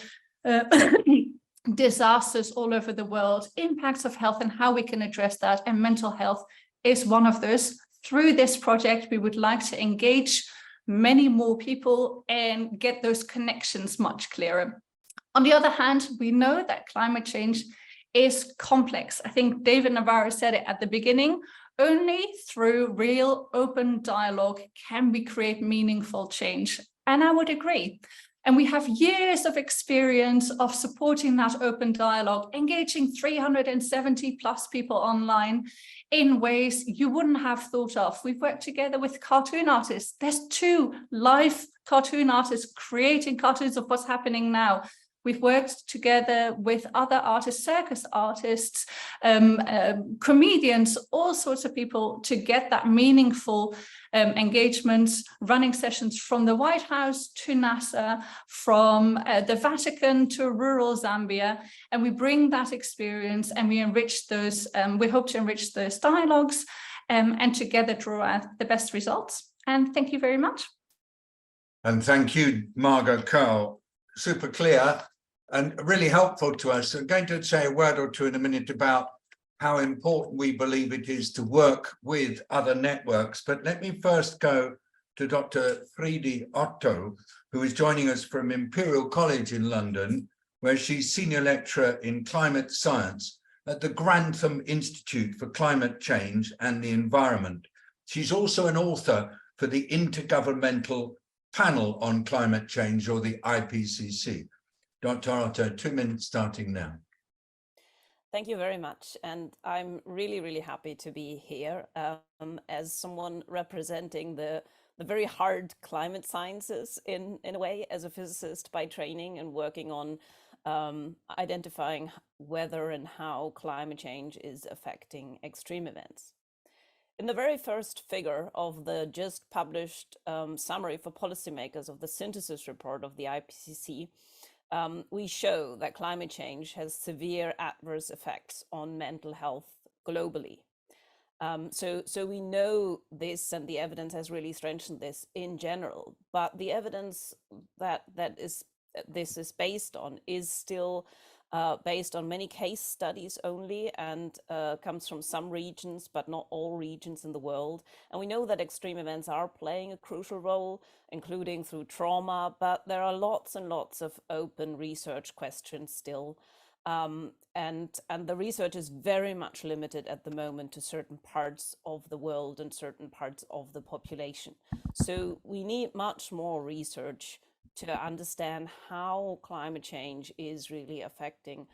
disasters all over the world, impacts of health and how we can address that, and mental health is one of those. Through this project, we would like to engage many more people and get those connections much clearer. On the other hand, we know that climate change is complex. I think David Navarro said it at the beginning. Only through real open dialogue can we create meaningful change. And I would agree. And we have years of experience of supporting that open dialogue, engaging 370 plus people online in ways you wouldn't have thought of. We've worked together with cartoon artists. There's 2 live cartoon artists creating cartoons of what's happening now. We've worked together with other artists, circus artists, comedians, all sorts of people to get that meaningful engagements, running sessions from the White House to NASA, from the Vatican to rural Zambia. And we bring that experience and we enrich those, we hope to enrich those dialogues and together draw out the best results. And thank you very much. And thank you, Margot Curl. Super clear and really helpful to us. I'm going to say a word or two in a minute about how important we believe it is to work with other networks. But let me first go to Dr. Friedi Otto, who is joining us from Imperial College in London, where she's Senior Lecturer in Climate Science at the Grantham Institute for Climate Change and the Environment. She's also an author for the Intergovernmental Panel on Climate Change, or the IPCC. Dr. Otto, 2 minutes starting now. Thank you very much. And I'm really, really happy to be here as someone representing the very hard climate sciences in a way, as a physicist by training and working on identifying whether and how climate change is affecting extreme events. In the very first figure of the just published summary for policymakers of the synthesis report of the IPCC, we show that climate change has severe adverse effects on mental health globally. So we know this, and the evidence has really strengthened this in general, but the evidence that this is based on is still based on many case studies only, and comes from some regions, but not all regions in the world. And we know that extreme events are playing a crucial role, including through trauma, but there are lots and lots of open research questions still. And the research is very much limited at the moment to certain parts of the world and certain parts of the population. So we need much more research to understand how climate change is really affecting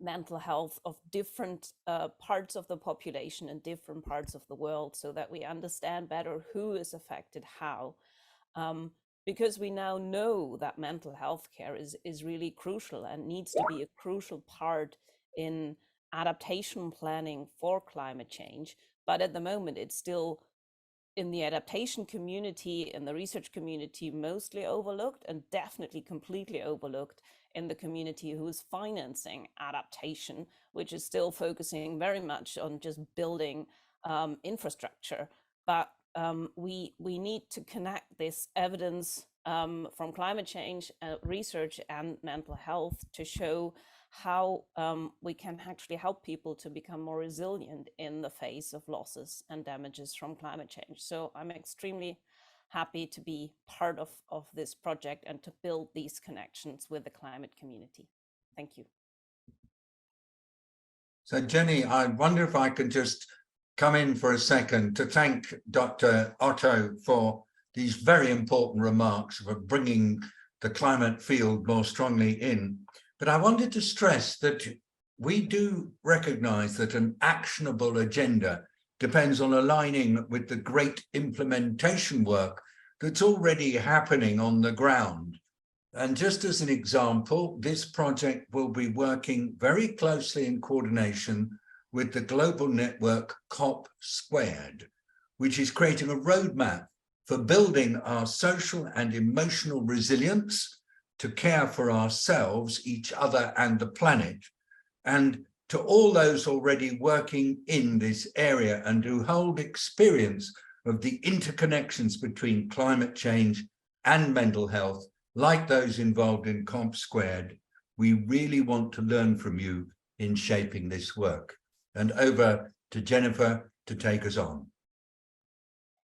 mental health of different parts of the population and different parts of the world, so that we understand better who is affected how. Because we now know that mental health care is really crucial and needs to be a crucial part in adaptation planning for climate change. But at the moment, it's still in the adaptation community, in the research community, mostly overlooked, and definitely completely overlooked in the community who is financing adaptation, which is still focusing very much on just building infrastructure. But we need to connect this evidence from climate change research and mental health to show how we can actually help people to become more resilient in the face of losses and damages from climate change. So I'm extremely happy to be part of this project and to build these connections with the climate community. Thank you. So Jenny, I wonder if I can just come in for a second to thank Dr. Otto for these very important remarks for bringing the climate field more strongly in. But I wanted to stress that we do recognize that an actionable agenda depends on aligning with the great implementation work that's already happening on the ground. And just as an example, this project will be working very closely in coordination with the global network COP², which is creating a roadmap for building our social and emotional resilience to care for ourselves, each other, and the planet. And to all those already working in this area and who hold experience of the interconnections between climate change and mental health, like those involved in COP², we really want to learn from you in shaping this work. And over to Jennifer to take us on.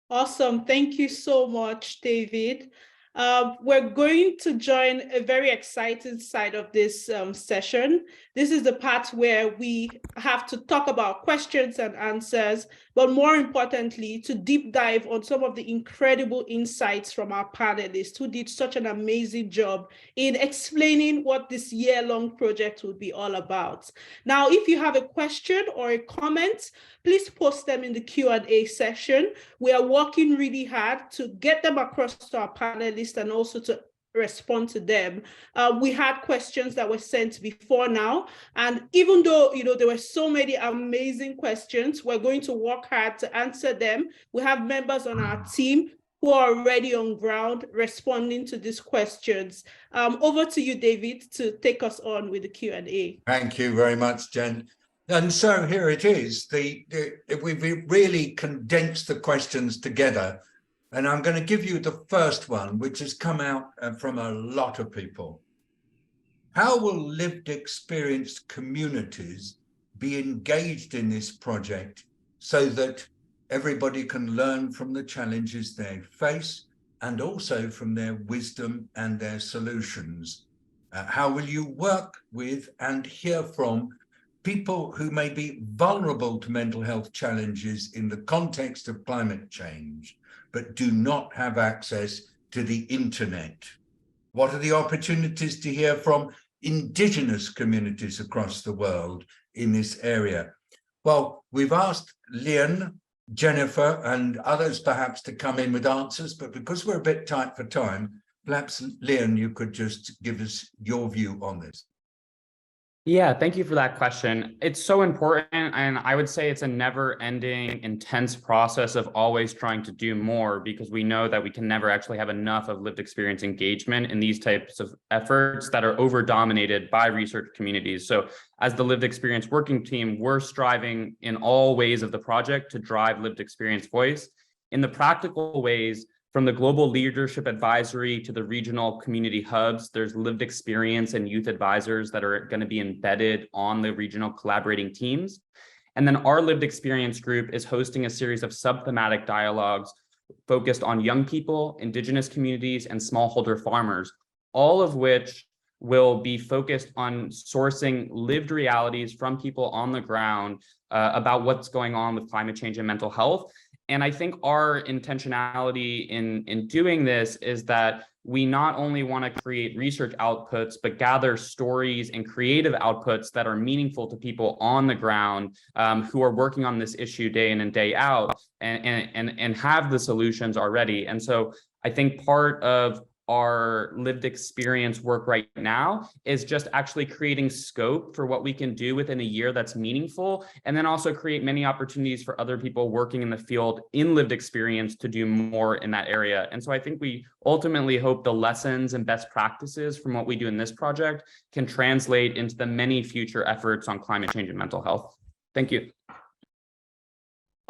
Awesome. Thank you so much, David. We're going to join a very exciting side of this session. This is the part where we have to talk about questions and answers, but more importantly, to deep dive on some of the incredible insights from our panelists who did such an amazing job in explaining what this year-long project will be all about. Now, if you have a question or a comment, please post them in the Q&A session. We are working really hard to get them across to our panelists and also to respond to them. We had questions that were sent before now, and even though there were so many amazing questions, we're going to work hard to answer them. We have members on our team who are already on ground responding to these questions. Over to you, David, to take us on with the Q&A. Thank you very much, Jen. And so here it is. We've really condensed the questions together. And I'm going to give you the first one, which has come out from a lot of people. How will lived experience communities be engaged in this project so that everybody can learn from the challenges they face and also from their wisdom and their solutions? How will you work with and hear from people who may be vulnerable to mental health challenges in the context of climate change, but do not have access to the internet? What are the opportunities to hear from indigenous communities across the world in this area? Well, we've asked Leon, Jennifer, and others perhaps to come in with answers, but because we're a bit tight for time, perhaps Leon, you could just give us your view on this. Yeah, thank you for that question. It's so important, and I would say it's a never-ending, intense process of always trying to do more, because we know that we can never actually have enough of lived experience engagement in these types of efforts that are over-dominated by research communities. So as the lived experience working team, we're striving in all ways of the project to drive lived experience voice. In the practical ways, from the global leadership advisory to the regional community hubs, there's lived experience and youth advisors that are going to be embedded on the regional collaborating teams. And then our lived experience group is hosting a series of sub-thematic dialogues focused on young people, indigenous communities, and smallholder farmers, all of which will be focused on sourcing lived realities from people on the ground about what's going on with climate change and mental health. And I think our intentionality in doing this is that we not only want to create research outputs, but gather stories and creative outputs that are meaningful to people on the ground who are working on this issue day in and day out and have the solutions already. And so I think part of our lived experience work right now is just actually creating scope for what we can do within a year that's meaningful, and then also create many opportunities for other people working in the field in lived experience to do more in that area. And so I think we ultimately hope the lessons and best practices from what we do in this project can translate into the many future efforts on climate change and mental health. Thank you.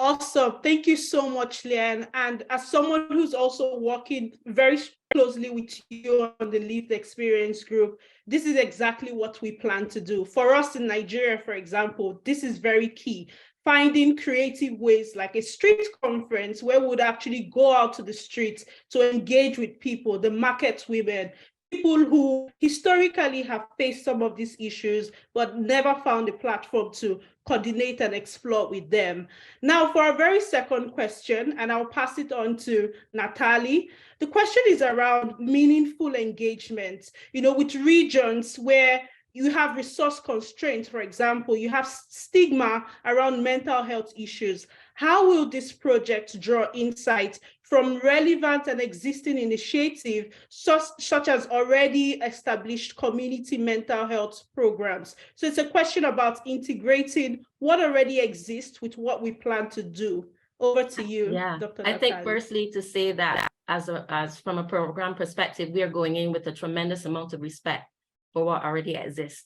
Awesome. Thank you so much, Leanne. And as someone who's also working very closely with you on the Lived Experience group, this is exactly what we plan to do. For us in Nigeria, for example, this is very key. Finding creative ways like a street conference where we would actually go out to the streets to engage with people, the market women, people who historically have faced some of these issues, but never found a platform to coordinate and explore with them. Now, for our very second question, and I'll pass it on to Natalie. The question is around meaningful engagement, with regions where you have resource constraints. For example, you have stigma around mental health issues. How will this project draw insight from relevant and existing initiatives, such as already established community mental health programs? So it's a question about integrating what already exists with what we plan to do. Over to you, Dr. I think Natalie. firstly to say that as from a program perspective, we are going in with a tremendous amount of respect for what already exists.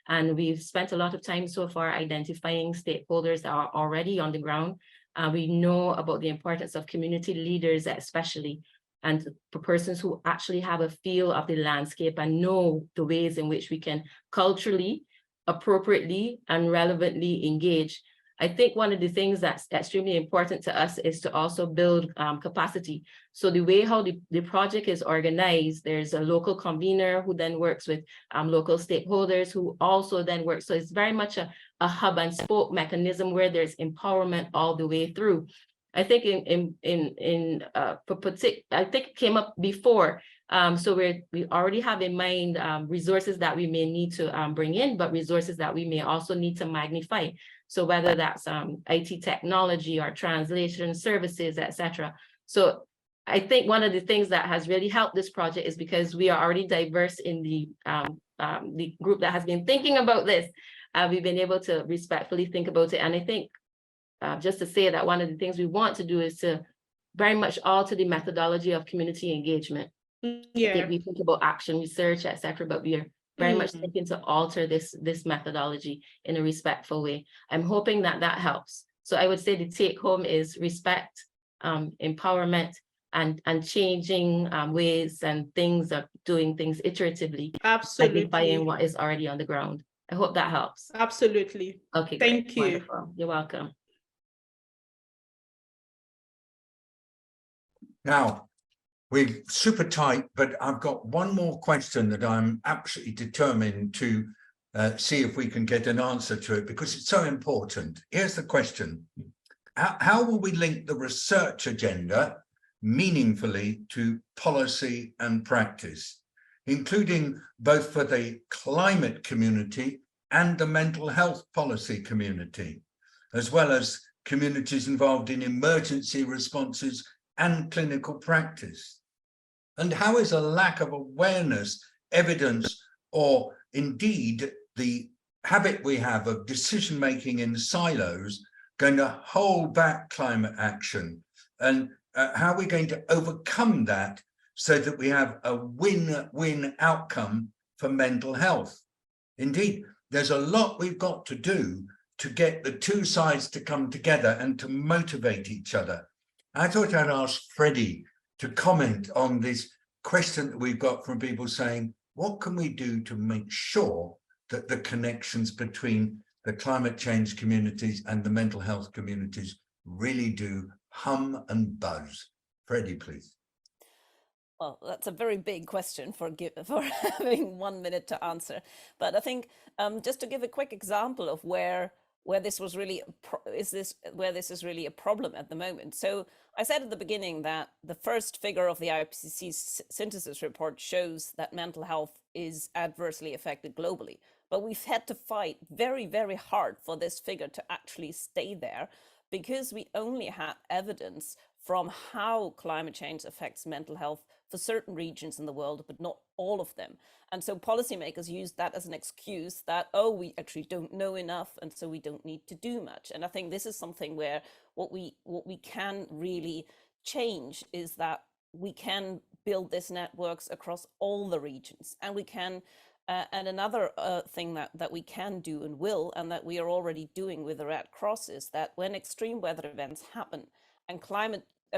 And we've spent a lot of time so far identifying stakeholders that are already on the ground. We know about the importance of community leaders, especially, and for persons who actually have a feel of the landscape and know the ways in which we can culturally, appropriately, and relevantly engage. I think one of the things that's extremely important to us is to also build capacity. So the way how the project is organized, there's a local convener who then works with local stakeholders who also then works. So it's very much a hub and spoke mechanism where there's empowerment all the way through. I think I think it came up before. So we already have in mind resources that we may need to bring in, but resources that we may also need to magnify. So whether that's IT technology or translation services, etc. So I think one of the things that has really helped this project is because we are already diverse in the group that has been thinking about this. We've been able to respectfully think about it. And I think just to say that one of the things we want to do is to very much alter the methodology of community engagement. Yeah. I think we think about action research, etc., but we are very much thinking to alter this methodology in a respectful way. I'm hoping that that helps. So I would say the take home is respect, empowerment, and changing ways and things of doing things iteratively. Absolutely. Identifying what is already on the ground. I hope that helps. Absolutely. Okay, thank you. Wonderful. You're welcome. Now, we're super tight, but I've got one more question that I'm absolutely determined to see if we can get an answer to it, because it's so important. Here's the question. How will we link the research agenda meaningfully to policy and practice, including both for the climate community and the mental health policy community, as well as communities involved in emergency responses and clinical practice? And how is a lack of awareness, evidence, or indeed the habit we have of decision-making in silos going to hold back climate action? And how are we going to overcome that so that we have a win-win outcome for mental health? Indeed, there's a lot we've got to do to get the two sides to come together and to motivate each other. I thought I'd ask Freddie to comment on this question that we've got from people saying, what can we do to make sure that the connections between the climate change communities and the mental health communities really do hum and buzz? Freddie, please. Well, that's a very big question for having 1 minute to answer. But I think just to give a quick example of where this was really where this is really a problem at the moment. So I said at the beginning that the first figure of the IPCC synthesis report shows that mental health is adversely affected globally. But we've had to fight very, very hard for this figure to actually stay there, because we only had evidence from how climate change affects mental health for certain regions in the world, but not all of them. And so policymakers use that as an excuse that, oh, we actually don't know enough, and so we don't need to do much. And I think this is something where what we can really change is that we can build these networks across all the regions, and we can And another thing that we can do and will, and that we are already doing with the Red Cross, is that when extreme weather events happen and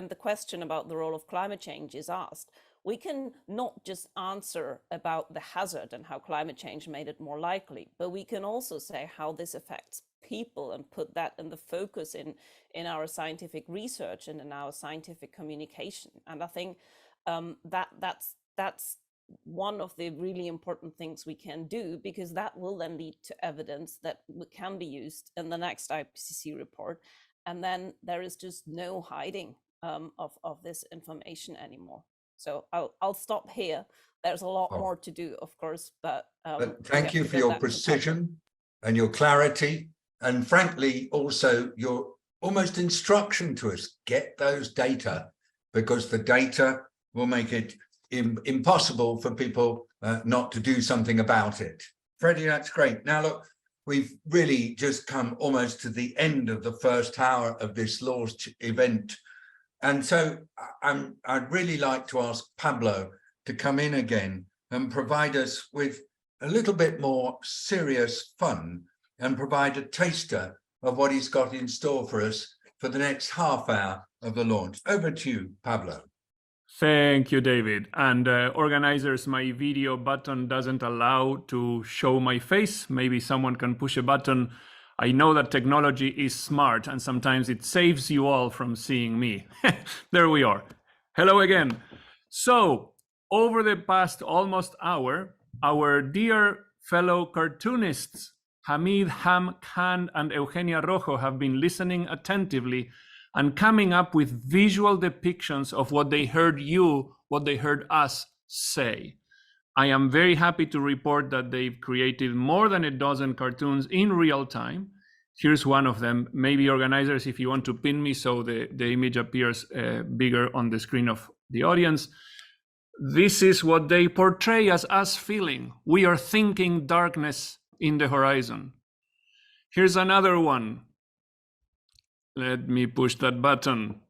the question about the role of climate change is asked, we can not just answer about the hazard and how climate change made it more likely, but we can also say how this affects people and put that in the focus in our scientific research and in our scientific communication. And I think that's one of the really important things we can do, because that will then lead to evidence that can be used in the next IPCC report. And then there is just no hiding of this information anymore. So I'll stop here. There's a lot more to do, of course, but thank you for your precision and your clarity, and frankly, also your almost instruction to us. Get those data, because the data will make it impossible for people not to do something about it. Freddie, that's great. Now, look, we've really just come almost to the end of the first hour of this launch event. And so I'd really like to ask Pablo to come in again and provide us with a little bit more serious fun and provide a taster of what he's got in store for us for the next half hour of the launch. Over to you, Pablo. Thank you, David. And organizers, my video button doesn't allow to show my face. Maybe someone can push a button. I know that technology is smart, and sometimes it saves you all from seeing me. There we are. Hello again. So, over the past almost hour, our dear fellow cartoonists, Hamid Ham Khan and Eugenia Rojo, have been listening attentively and coming up with visual depictions of what they heard us say. I am very happy to report that they've created more than a dozen cartoons in real time. Here's one of them. Maybe organizers, if you want to pin me so the image appears bigger on the screen of the audience. This is what they portray as us feeling. We are thinking darkness in the horizon. Here's another one. Let me push that button.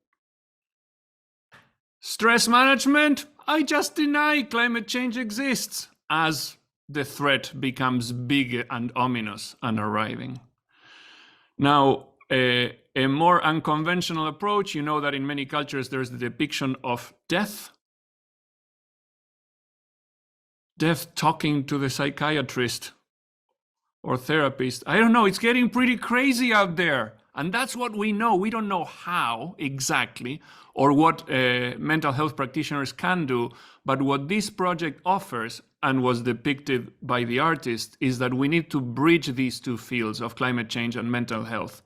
Stress management? I just deny climate change exists, as the threat becomes big and ominous and arriving. Now, a more unconventional approach, you know that in many cultures there's the depiction of death. Death talking to the psychiatrist or therapist. I don't know, it's getting pretty crazy out there. And that's what we know. We don't know how exactly or what mental health practitioners can do. But what this project offers and was depicted by the artist is that we need to bridge these two fields of climate change and mental health.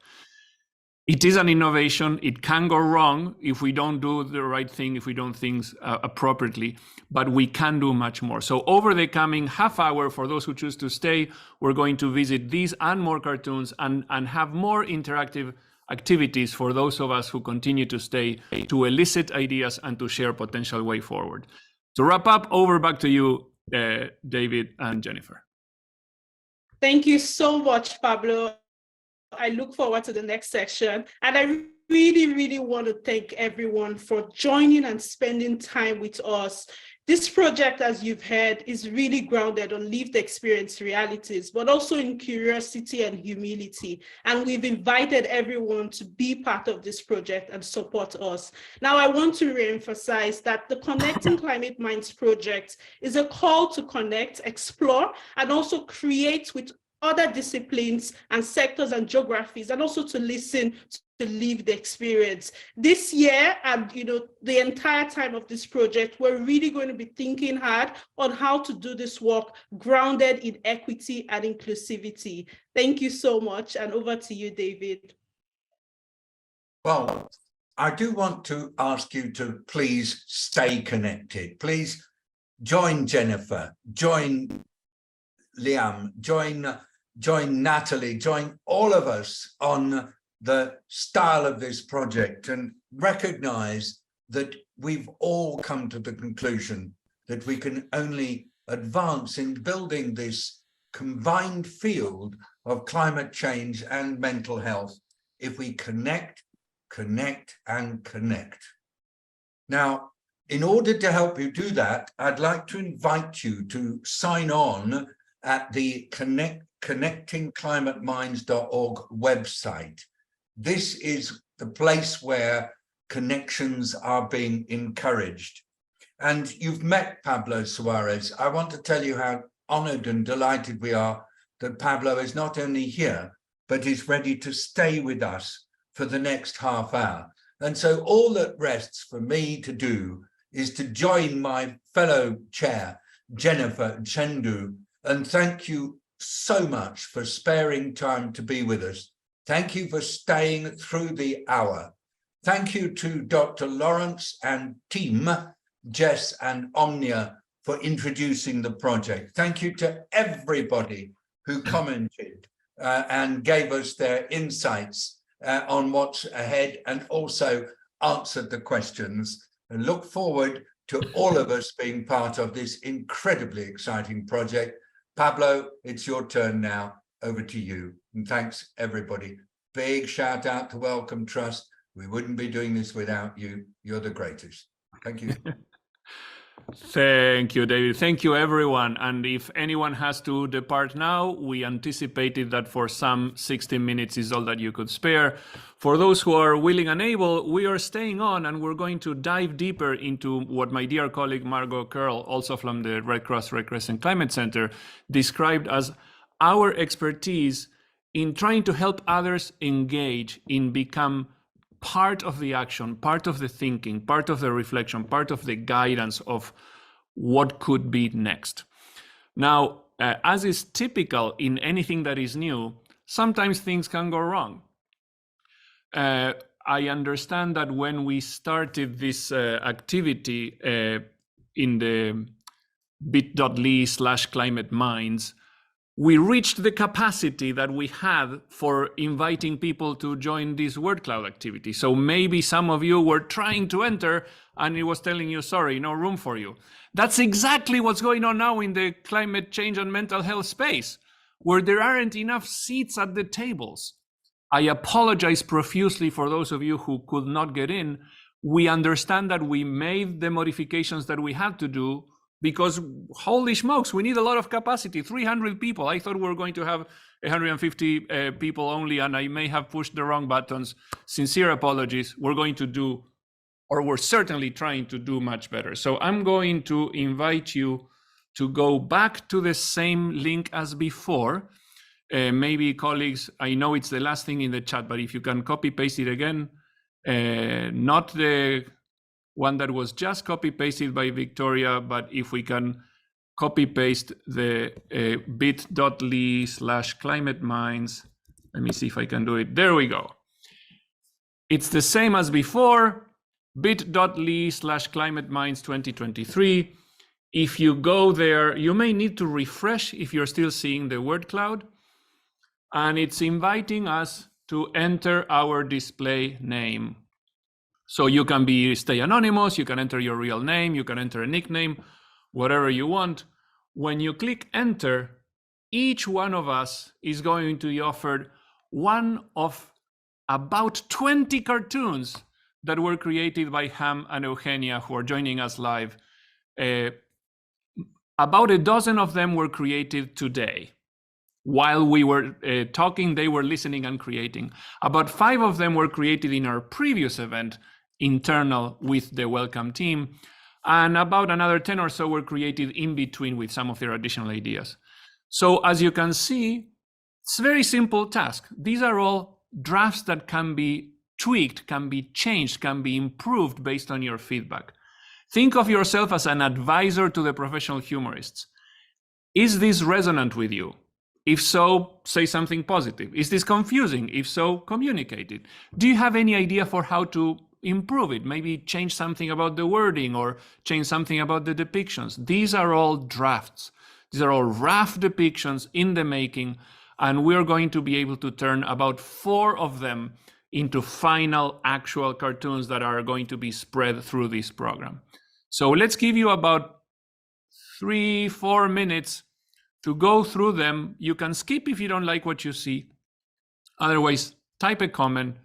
It is an innovation. It can go wrong if we don't do the right thing, if we don't things appropriately, but we can do much more. So over the coming half hour, for those who choose to stay, we're going to visit these and more cartoons and have more interactive activities for those of us who continue to stay, to elicit ideas and to share potential way forward. To wrap up, back to you, David and Jennifer. Thank you so much, Pablo. I look forward to the next section. And I really, really want to thank everyone for joining and spending time with us. This project, as you've heard, is really grounded on lived experience realities, but also in curiosity and humility. And we've invited everyone to be part of this project and support us. Now, I want to reemphasize that the Connecting Climate Minds project is a call to connect, explore, and also create with other disciplines and sectors and geographies, and also to listen to live the experience. This year, and the entire time of this project, we're really going to be thinking hard on how to do this work grounded in equity and inclusivity. Thank you so much, and over to you, David. Well, I do want to ask you to please stay connected. Please join Jennifer, join Liam, join Natalie, join all of us on the style of this project, and recognize that we've all come to the conclusion that we can only advance in building this combined field of climate change and mental health if we connect, and connect. Now, in order to help you do that, I'd like to invite you to sign on at the connectingclimateminds.org website. This is the place where connections are being encouraged. And you've met Pablo Suarez. I want to tell you how honored and delighted we are that Pablo is not only here, but is ready to stay with us for the next half hour. And so all that rests for me to do is to join my fellow chair, Jennifer Chendu, and thank you so much for sparing time to be with us. Thank you for staying through the hour. Thank you to Dr. Lawrence and team, Jess and Omnia, for introducing the project. Thank you to everybody who commented and gave us their insights on what's ahead and also answered the questions. And look forward to all of us being part of this incredibly exciting project. Pablo, it's your turn now. Over to you. And thanks, everybody. Big shout out to Wellcome Trust. We wouldn't be doing this without you. You're the greatest. Thank you. Thank you, David. Thank you, everyone. And if anyone has to depart now, we anticipated that for some 16 minutes is all that you could spare. For those who are willing and able, we are staying on and we're going to dive deeper into what my dear colleague Margot Curl, also from the Red Cross Red Crescent Climate Center, described as our expertise in trying to help others engage in become part of the action, part of the thinking, part of the reflection, part of the guidance of what could be next. Now, as is typical in anything that is new, sometimes things can go wrong. I understand that when we started this activity in the bit.ly/climate minds, we reached the capacity that we had for inviting people to join this word cloud activity. So maybe some of you were trying to enter and it was telling you, sorry, no room for you. That's exactly what's going on now in the climate change and mental health space, where there aren't enough seats at the tables. I apologize profusely for those of you who could not get in. We understand that we made the modifications that we had to do because holy smokes, we need a lot of capacity, 300 people. I thought we were going to have 150 people only, and I may have pushed the wrong buttons. Sincere apologies. We're going to do, or we're certainly trying to do much better. So I'm going to invite you to go back to the same link as before. Maybe colleagues, I know it's the last thing in the chat, but if you can copy paste it again, not the one that was just copy pasted by Victoria, but if we can copy paste the bit.ly/climate minds. Let me see if I can do it. There we go. It's the same as before, bit.ly/climate minds 2023. If you go there, you may need to refresh if you're still seeing the word cloud. And it's inviting us to enter our display name. So you can stay anonymous, you can enter your real name, you can enter a nickname, whatever you want. When you click enter, each one of us is going to be offered one of about 20 cartoons that were created by Ham and Eugenia, who are joining us live. About a dozen of them were created today. While we were talking, they were listening and creating. About 5 of them were created in our previous event, internal with the Wellcome team. And about another 10 or so were created in between with some of their additional ideas. So as you can see, it's a very simple task. These are all drafts that can be tweaked, can be changed, can be improved based on your feedback. Think of yourself as an advisor to the professional humorists. Is this resonant with you? If so, say something positive. Is this confusing? If so, communicate it. Do you have any idea for how to improve it? Maybe change something about the wording or change something about the depictions. These are all drafts. These are all rough depictions in the making, and we're going to be able to turn about 4 of them into final actual cartoons that are going to be spread through this program. So let's give you about 3-4 minutes to go through them. You can skip if you don't like what you see. Otherwise, type a comment.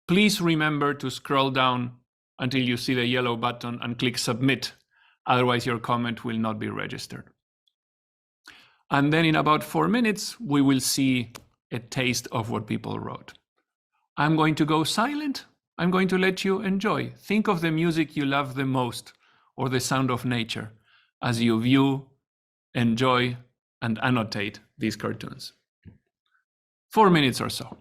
Please remember to scroll down until you see the yellow button and click submit. Otherwise, your comment will not be registered. And then in about 4 minutes, we will see a taste of what people wrote. I'm going to go silent. I'm going to let you enjoy. Think of the music you love the most or the sound of nature as you view, enjoy, and annotate these cartoons. 4 minutes or so.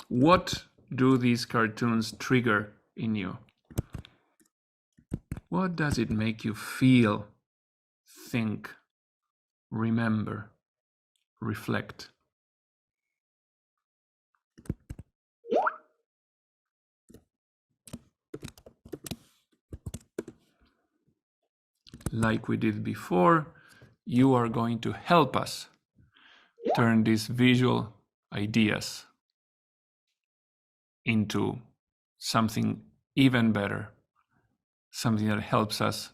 What do these cartoons trigger in you? What does it make you feel, think, remember, reflect? Like we did before, you are going to help us turn these visual ideas into something even better, something that helps us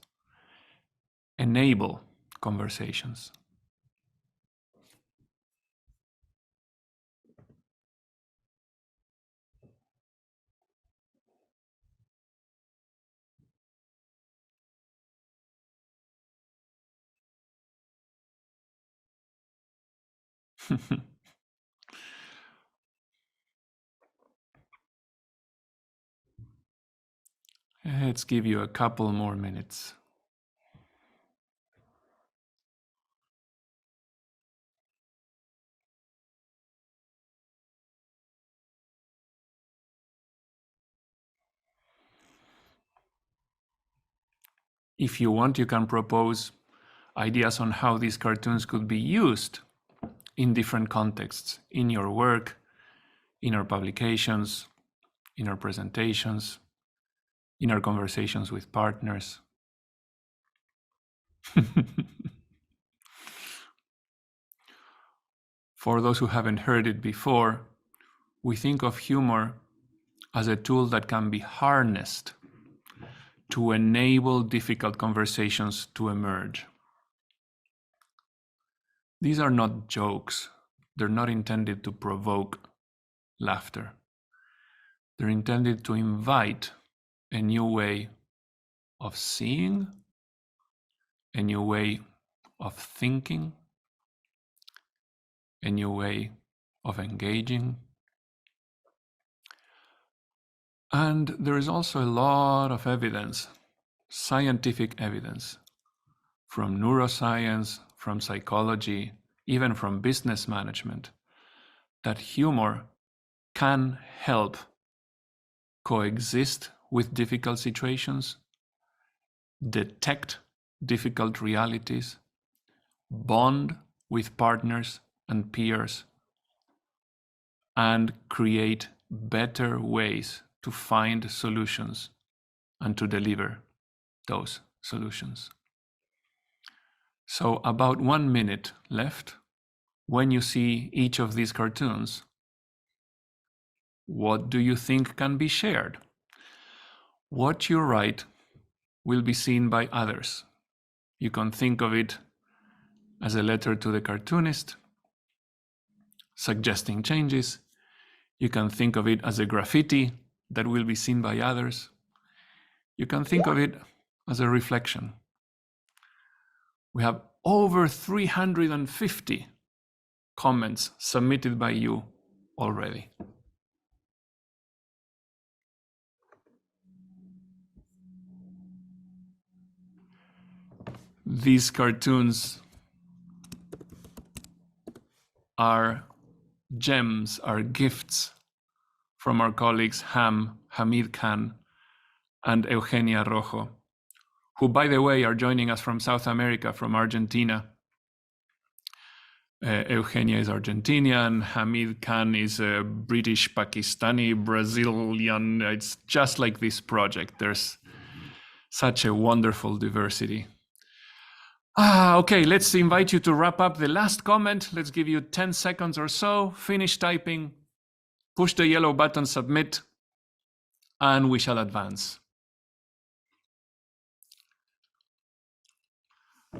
enable conversations. Let's give you a couple more minutes. If you want, you can propose ideas on how these cartoons could be used in different contexts, in your work, in our publications, in our presentations, in our conversations with partners. For those who haven't heard it before, we think of humor as a tool that can be harnessed to enable difficult conversations to emerge. These are not jokes. They're not intended to provoke laughter. They're intended to invite a new way of seeing, a new way of thinking, a new way of engaging. And there is also a lot of evidence, scientific evidence, from neuroscience, from psychology, even from business management, that humor can help coexist with difficult situations, detect difficult realities, bond with partners and peers, and create better ways to find solutions and to deliver those solutions. So about 1 minute left. When you see each of these cartoons, what do you think can be shared? What you write will be seen by others. You can think of it as a letter to the cartoonist, suggesting changes. You can think of it as a graffiti that will be seen by others. You can think of it as a reflection. We have over 350 comments submitted by you already. These cartoons are gems, are gifts from our colleagues Hamid Khan and Eugenia Rojo, who, by the way, are joining us from South America, from Argentina. Eugenia is Argentinian, Hamid Khan is a British, Pakistani, Brazilian. It's just like this project. There's such a wonderful diversity. Okay, let's invite you to wrap up the last comment. Let's give you 10 seconds or so. Finish typing, push the yellow button, submit, and we shall advance.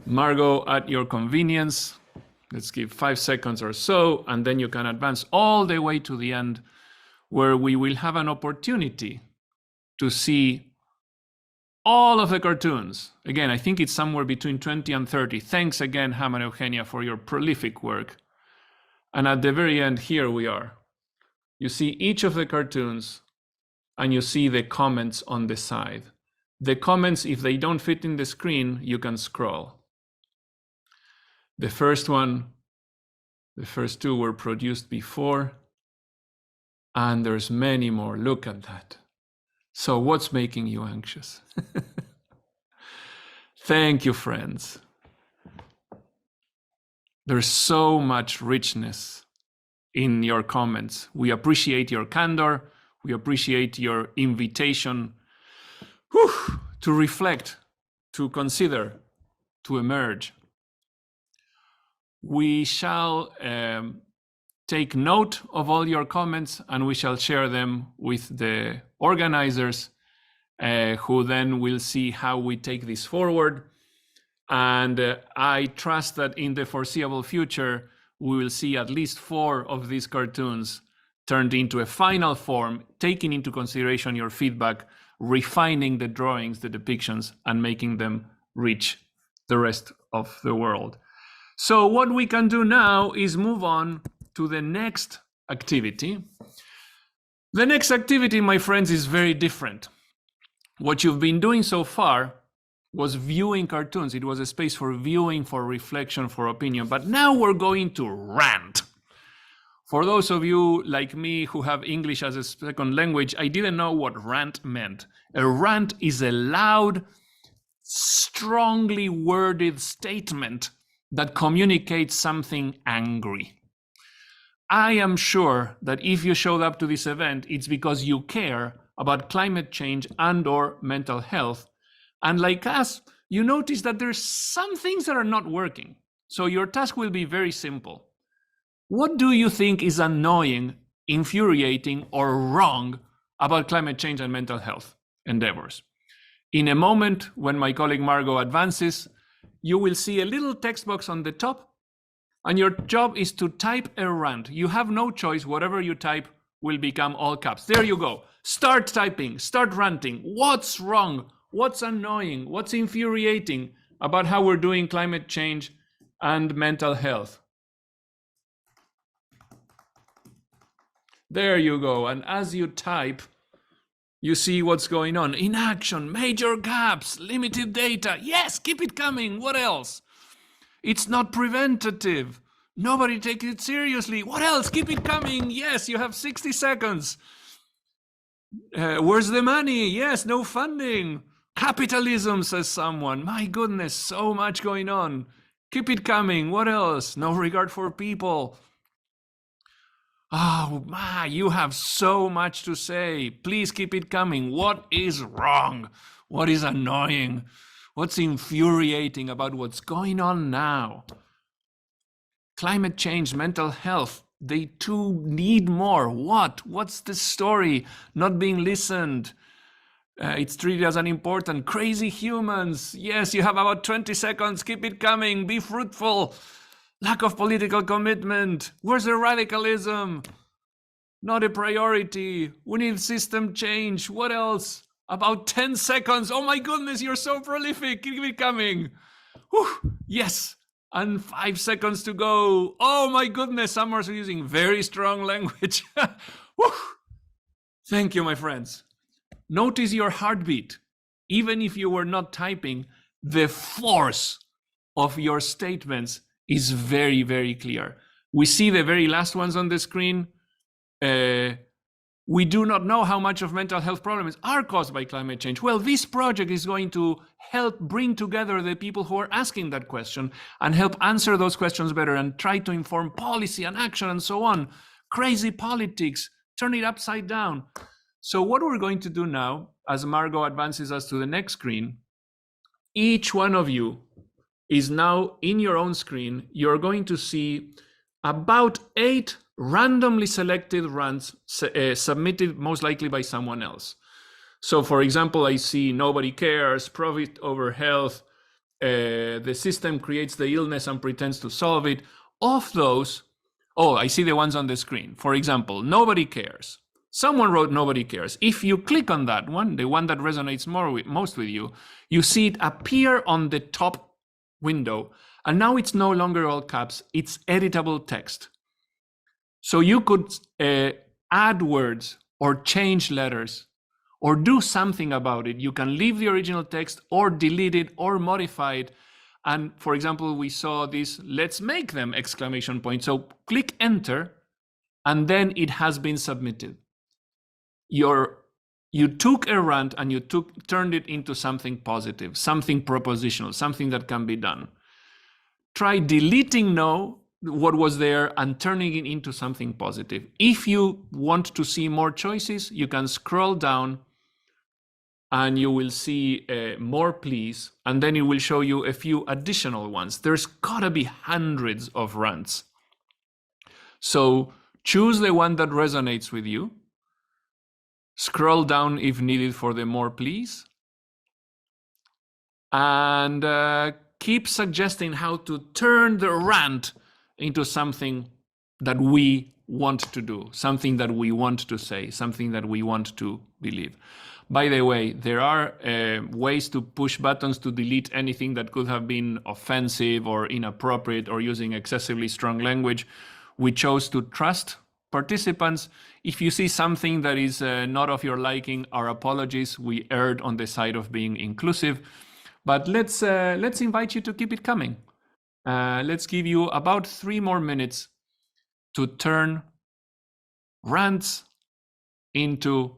Margot, at your convenience, let's give 5 seconds or so, and then you can advance all the way to the end, where we will have an opportunity to see all of the cartoons. Again, I think it's somewhere between 20 and 30. Thanks again, Ham and Eugenia, for your prolific work. And at the very end, here we are. You see each of the cartoons, and you see the comments on the side. The comments, if they don't fit in the screen, you can scroll. The first one, the first two were produced before, and there's many more. Look at that. So what's making you anxious? Thank you, friends. There's so much richness in your comments. We appreciate your candor. We appreciate your invitation to reflect, to consider, to emerge. We shall take note of all your comments, and we shall share them with the organizers, who then will see how we take this forward. And I trust that in the foreseeable future, we will see at least 4 of these cartoons turned into a final form, taking into consideration your feedback, refining the drawings, the depictions, and making them reach the rest of the world. So what we can do now is move on to the next activity. The next activity, my friends, is very different. What you've been doing so far was viewing cartoons. It was a space for viewing, for reflection, for opinion. But now we're going to rant. For those of you like me who have English as a second language, I didn't know what rant meant. A rant is a loud, strongly worded statement that communicates something angry. I am sure that if you showed up to this event, it's because you care about climate change and/or mental health. And like us, you notice that there's some things that are not working. So your task will be very simple. What do you think is annoying, infuriating, or wrong about climate change and mental health endeavors? In a moment, when my colleague Margot advances, you will see a little text box on the top, and your job is to type a rant. You have no choice. Whatever you type will become all caps. There you go. Start typing, start ranting. What's wrong? What's annoying? What's infuriating about how we're doing climate change and mental health? There you go. And as you type, you see what's going on. Inaction, major gaps, limited data. Yes, keep it coming. What else? It's not preventative. Nobody takes it seriously. What else? Keep it coming. Yes, you have 60 seconds. Where's the money? Yes, no funding. Capitalism, says someone. My goodness, so much going on. Keep it coming. What else? No regard for people. Oh, you have so much to say. Please keep it coming. What is wrong? What is annoying? What's infuriating about what's going on now? Climate change, mental health, they too need more. What? What's the story? Not being listened. It's treated as unimportant. Crazy humans. Yes, you have about 20 seconds. Keep it coming. Be fruitful. Lack of political commitment. Where's the radicalism? Not a priority. We need system change. What else? About 10 seconds. Oh my goodness, you're so prolific. Keep it coming. Whew. Yes. And 5 seconds to go. Oh my goodness, some are using very strong language. Thank you, my friends. Notice your heartbeat. Even if you were not typing, the force of your statements is very, very clear. We see the very last ones on the screen. We do not know how much of mental health problems are caused by climate change. Well, this project is going to help bring together the people who are asking that question and help answer those questions better and try to inform policy and action and so on. Crazy politics, turn it upside down. So what we're going to do now, as Margot advances us to the next screen, each one of you is now in your own screen. You're going to see about 8 randomly selected runs submitted most likely by someone else. So for example, I see nobody cares, profit over health, the system creates the illness and pretends to solve it. Of those, oh, I see the ones on the screen. For example, nobody cares. Someone wrote nobody cares. If you click on that one, the one that resonates most with you, you see it appear on the top window. And now it's no longer all caps, it's editable text. So you could add words or change letters or do something about it. You can leave the original text or delete it or modify it. And for example, we saw this, let's make them exclamation point. So click enter, and then it has been submitted. You took a rant and you turned it into something positive, something propositional, something that can be done. Try deleting what was there and turning it into something positive. If you want to see more choices, you can scroll down and you will see more please, and then it will show you a few additional ones. There's gotta be hundreds of rants. So choose the one that resonates with you. Scroll down if needed for the more please. And keep suggesting how to turn the rant into something that we want to do, something that we want to say, something that we want to believe. By the way, there are ways to push buttons to delete anything that could have been offensive or inappropriate or using excessively strong language. We chose to trust participants. If you see something that is not of your liking, our apologies. We erred on the side of being inclusive. But let's invite you to keep it coming. Let's give you about 3 more minutes to turn rants into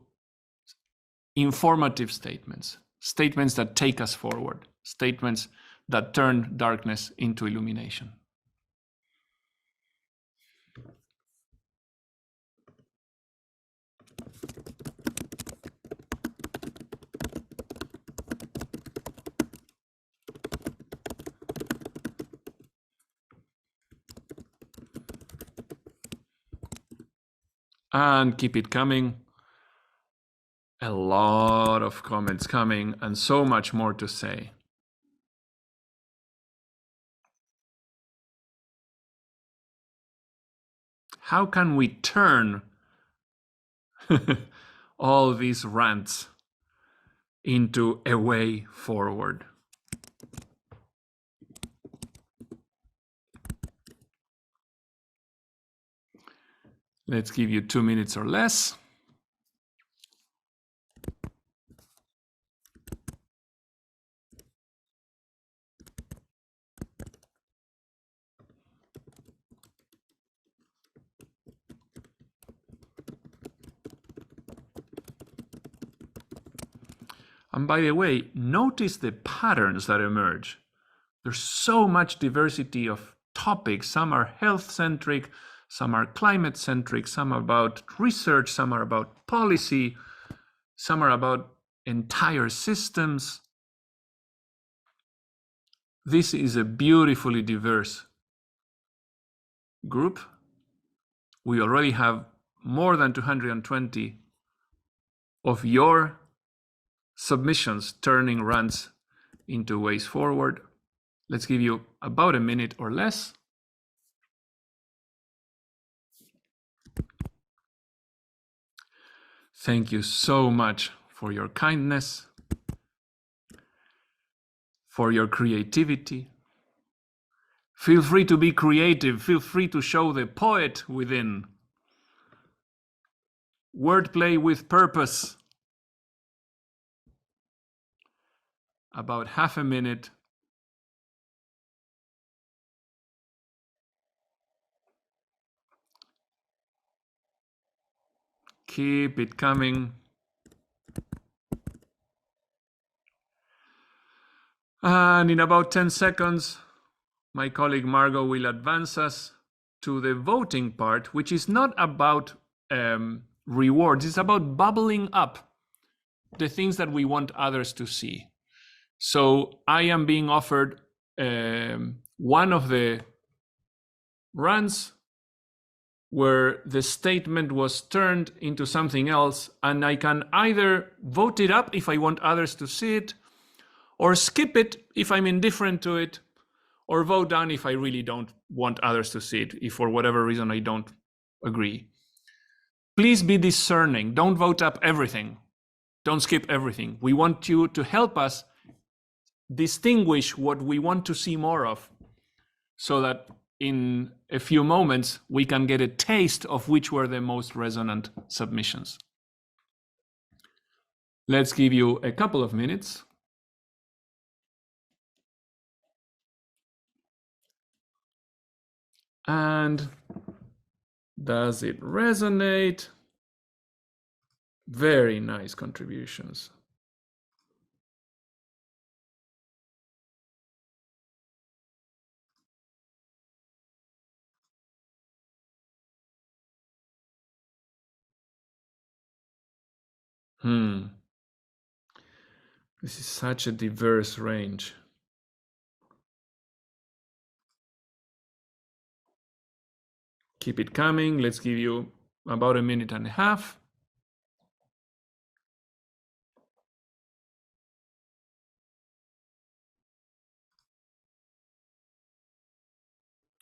informative statements, statements that take us forward, statements that turn darkness into illumination. And keep it coming. A lot of comments coming and so much more to say. How can we turn all these rants into a way forward? Let's give you 2 minutes or less. And by the way, notice the patterns that emerge. There's so much diversity of topics. Some are health-centric, some are climate-centric, some are about research, some are about policy, some are about entire systems. This is a beautifully diverse group. We already have more than 220 of your submissions turning rants into ways forward. Let's give you about a minute or less. Thank you so much for your kindness, for your creativity. Feel free to be creative. Feel free to show the poet within. Wordplay with purpose. About half a minute. Keep it coming. And in about 10 seconds, my colleague Margot will advance us to the voting part, which is not about rewards. It's about bubbling up the things that we want others to see. So I am being offered one of the runs where the statement was turned into something else, and I can either vote it up if I want others to see it, or skip it if I'm indifferent to it, or vote down if I really don't want others to see it, if for whatever reason I don't agree. Please be discerning. Don't vote up everything. Don't skip everything. We want you to help us distinguish what we want to see more of, so that in a few moments we can get a taste of which were the most resonant submissions. Let's give you a couple of minutes. And does it resonate? Very nice contributions. This is such a diverse range. Keep it coming. Let's give you about a minute and a half.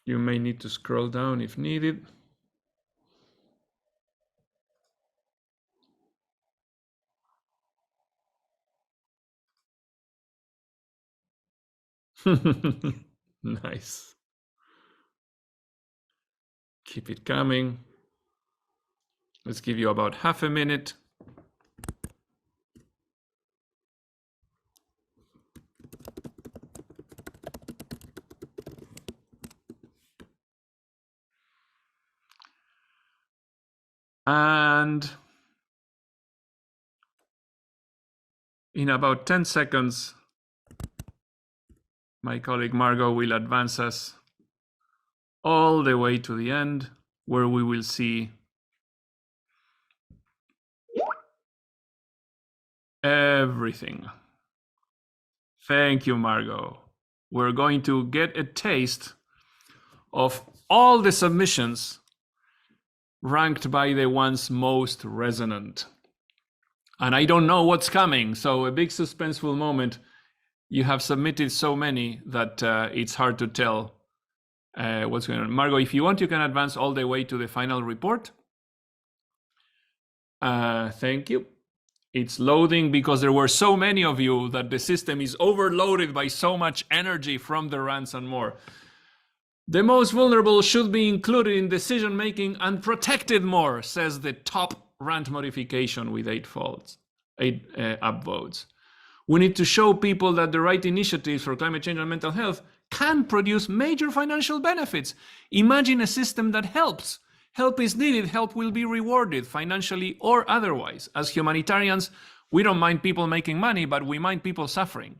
You may need to scroll down if needed. Nice. Keep it coming. Let's give you about half a minute. And in about 10 seconds, my colleague Margot will advance us all the way to the end, where we will see everything. Thank you, Margot. We're going to get a taste of all the submissions ranked by the ones most resonant. And I don't know what's coming, so a big suspenseful moment. You have submitted so many that it's hard to tell what's going on. Margot, if you want, you can advance all the way to the final report. Thank you. It's loading because there were so many of you that the system is overloaded by so much energy from the rants and more. The most vulnerable should be included in decision making and protected more, says the top rant modification with 8 upvotes. We need to show people that the right initiatives for climate change and mental health can produce major financial benefits. Imagine a system that helps. Help is needed, help will be rewarded financially or otherwise. As humanitarians, we don't mind people making money, but we mind people suffering.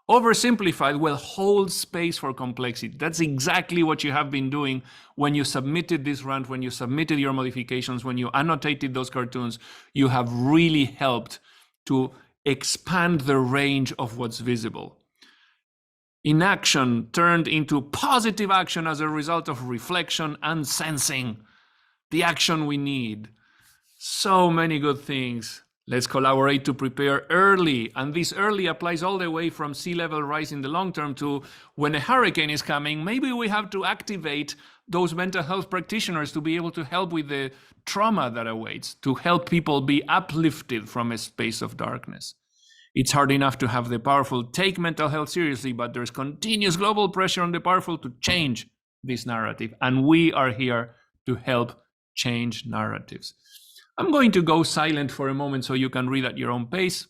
Oversimplified will hold space for complexity. That's exactly what you have been doing when you submitted this rant, when you submitted your modifications, when you annotated those cartoons. You have really helped to expand the range of what's visible. Inaction turned into positive action as a result of reflection and sensing. The action we need. So many good things. Let's collaborate to prepare early. And this early applies all the way from sea level rise in the long term to when a hurricane is coming, maybe we have to activate those mental health practitioners to be able to help with the trauma that awaits, to help people be uplifted from a space of darkness. It's hard enough to have the powerful take mental health seriously, but there's continuous global pressure on the powerful to change this narrative. And we are here to help change narratives. I'm going to go silent for a moment so you can read at your own pace.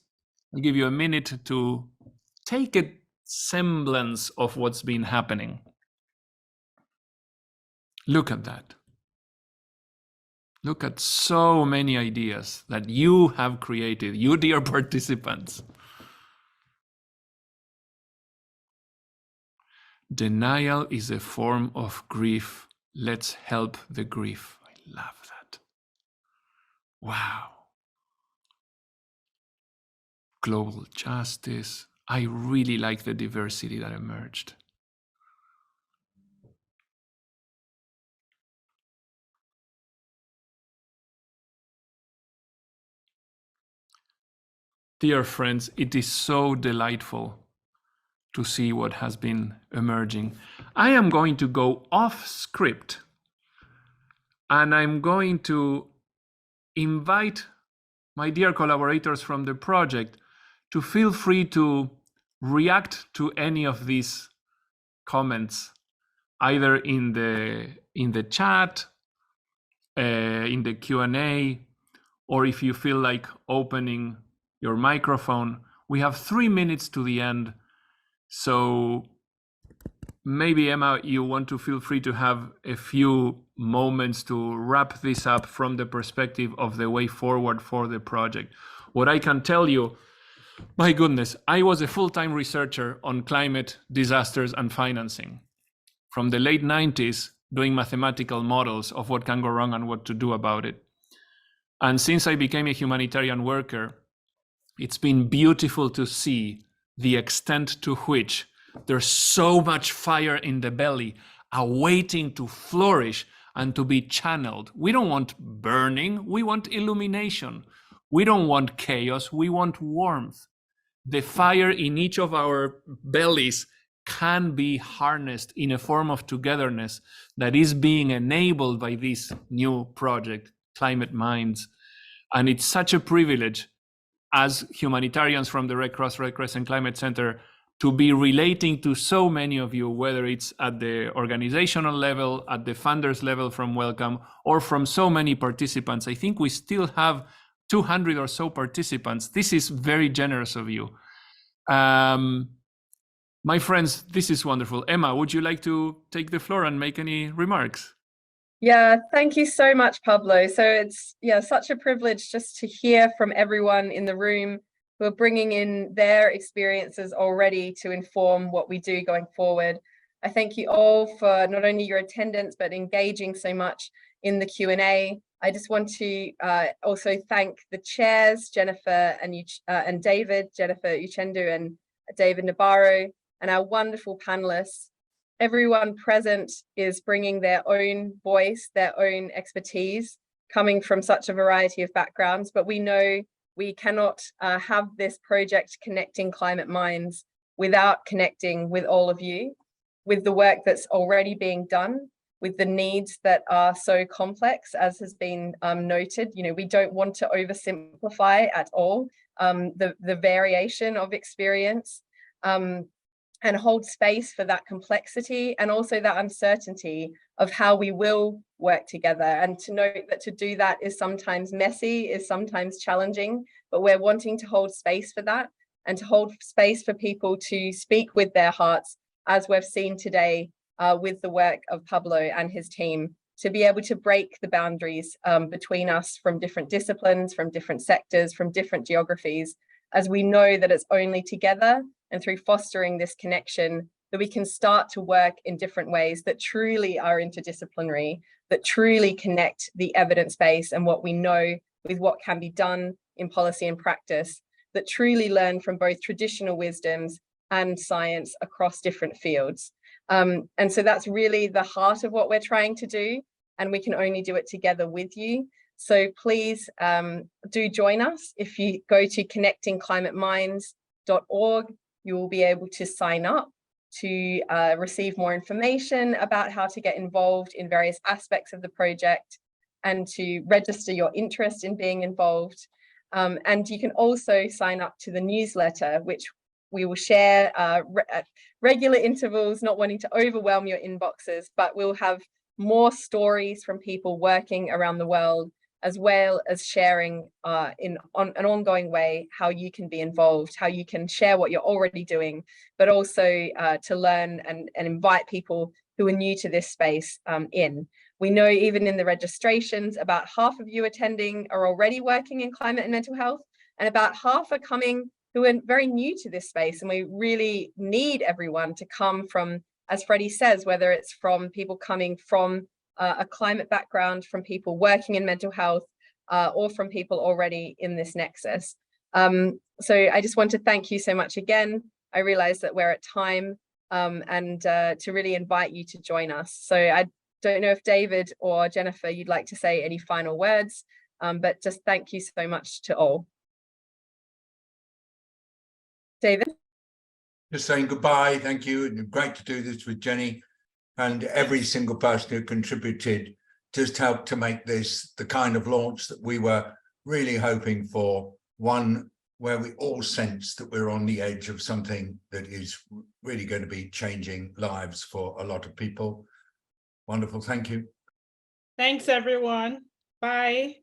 I'll give you a minute to take a semblance of what's been happening. Look at that. Look at so many ideas that you have created, you dear participants. Denial is a form of grief. Let's help the grief. I love that. Wow. Global justice. I really like the diversity that emerged. Dear friends, it is so delightful to see what has been emerging. I am going to go off script and I'm going to invite my dear collaborators from the project to feel free to react to any of these comments, either in the chat, in the Q&A, or if you feel like opening your microphone. We have 3 minutes to the end. So maybe, Emma, you want to feel free to have a few moments to wrap this up from the perspective of the way forward for the project. What I can tell you, my goodness, I was a full-time researcher on climate disasters and financing from the late 90s, doing mathematical models of what can go wrong and what to do about it. And since I became a humanitarian worker, it's been beautiful to see the extent to which there's so much fire in the belly awaiting to flourish and to be channeled. We don't want burning, we want illumination. We don't want chaos, we want warmth. The fire in each of our bellies can be harnessed in a form of togetherness that is being enabled by this new project, Climate Minds. And it's such a privilege as humanitarians from the Red Cross, Red Crescent Climate Center to be relating to so many of you, whether it's at the organizational level, at the funders level from Wellcome, or from so many participants. I think we still have 200 or so participants. This is very generous of you. My friends, this is wonderful. Emma, would you like to take the floor and make any remarks? Yeah, thank you so much, Pablo. So it's such a privilege just to hear from everyone in the room who are bringing in their experiences already to inform what we do going forward. I thank you all for not only your attendance, but engaging so much in the Q&A. I just want to also thank the chairs, Jennifer and David, Jennifer Uchendu and David Nabarro, and our wonderful panelists. Everyone present is bringing their own voice, their own expertise, coming from such a variety of backgrounds, but we know we cannot have this project Connecting Climate Minds without connecting with all of you, with the work that's already being done, with the needs that are so complex, as has been noted. We don't want to oversimplify at all the variation of experience, and hold space for that complexity and also that uncertainty of how we will work together. And to note that to do that is sometimes messy, is sometimes challenging, but we're wanting to hold space for that and to hold space for people to speak with their hearts, as we've seen today with the work of Pablo and his team, to be able to break the boundaries between us from different disciplines, from different sectors, from different geographies, as we know that it's only together and through fostering this connection that we can start to work in different ways that truly are interdisciplinary, that truly connect the evidence base and what we know with what can be done in policy and practice, that truly learn from both traditional wisdoms and science across different fields. And so that's really the heart of what we're trying to do, and we can only do it together with you. So please do join us. If you go to connectingclimateminds.org, you will be able to sign up to receive more information about how to get involved in various aspects of the project and to register your interest in being involved. And you can also sign up to the newsletter, which we will share at regular intervals, not wanting to overwhelm your inboxes, but we'll have more stories from people working around the world, as well as sharing in an ongoing way how you can be involved, how you can share what you're already doing, but also to learn and invite people who are new to this space in. We know even in the registrations, about half of you attending are already working in climate and mental health, and about half are coming who are very new to this space. And we really need everyone to come from, as Freddie says, whether it's from people coming from a climate background, from people working in mental health, or from people already in this nexus. So I just want to thank you so much again. I realize that we're at time, and to really invite you to join us. So I don't know if David or Jennifer, you'd like to say any final words, but just thank you so much to all. David. Just saying goodbye, thank you, and great to do this with Jenny, and every single person who contributed just helped to make this the kind of launch that we were really hoping for, one where we all sense that we're on the edge of something that is really going to be changing lives for a lot of people. Wonderful, thank you. Thanks, everyone. Bye.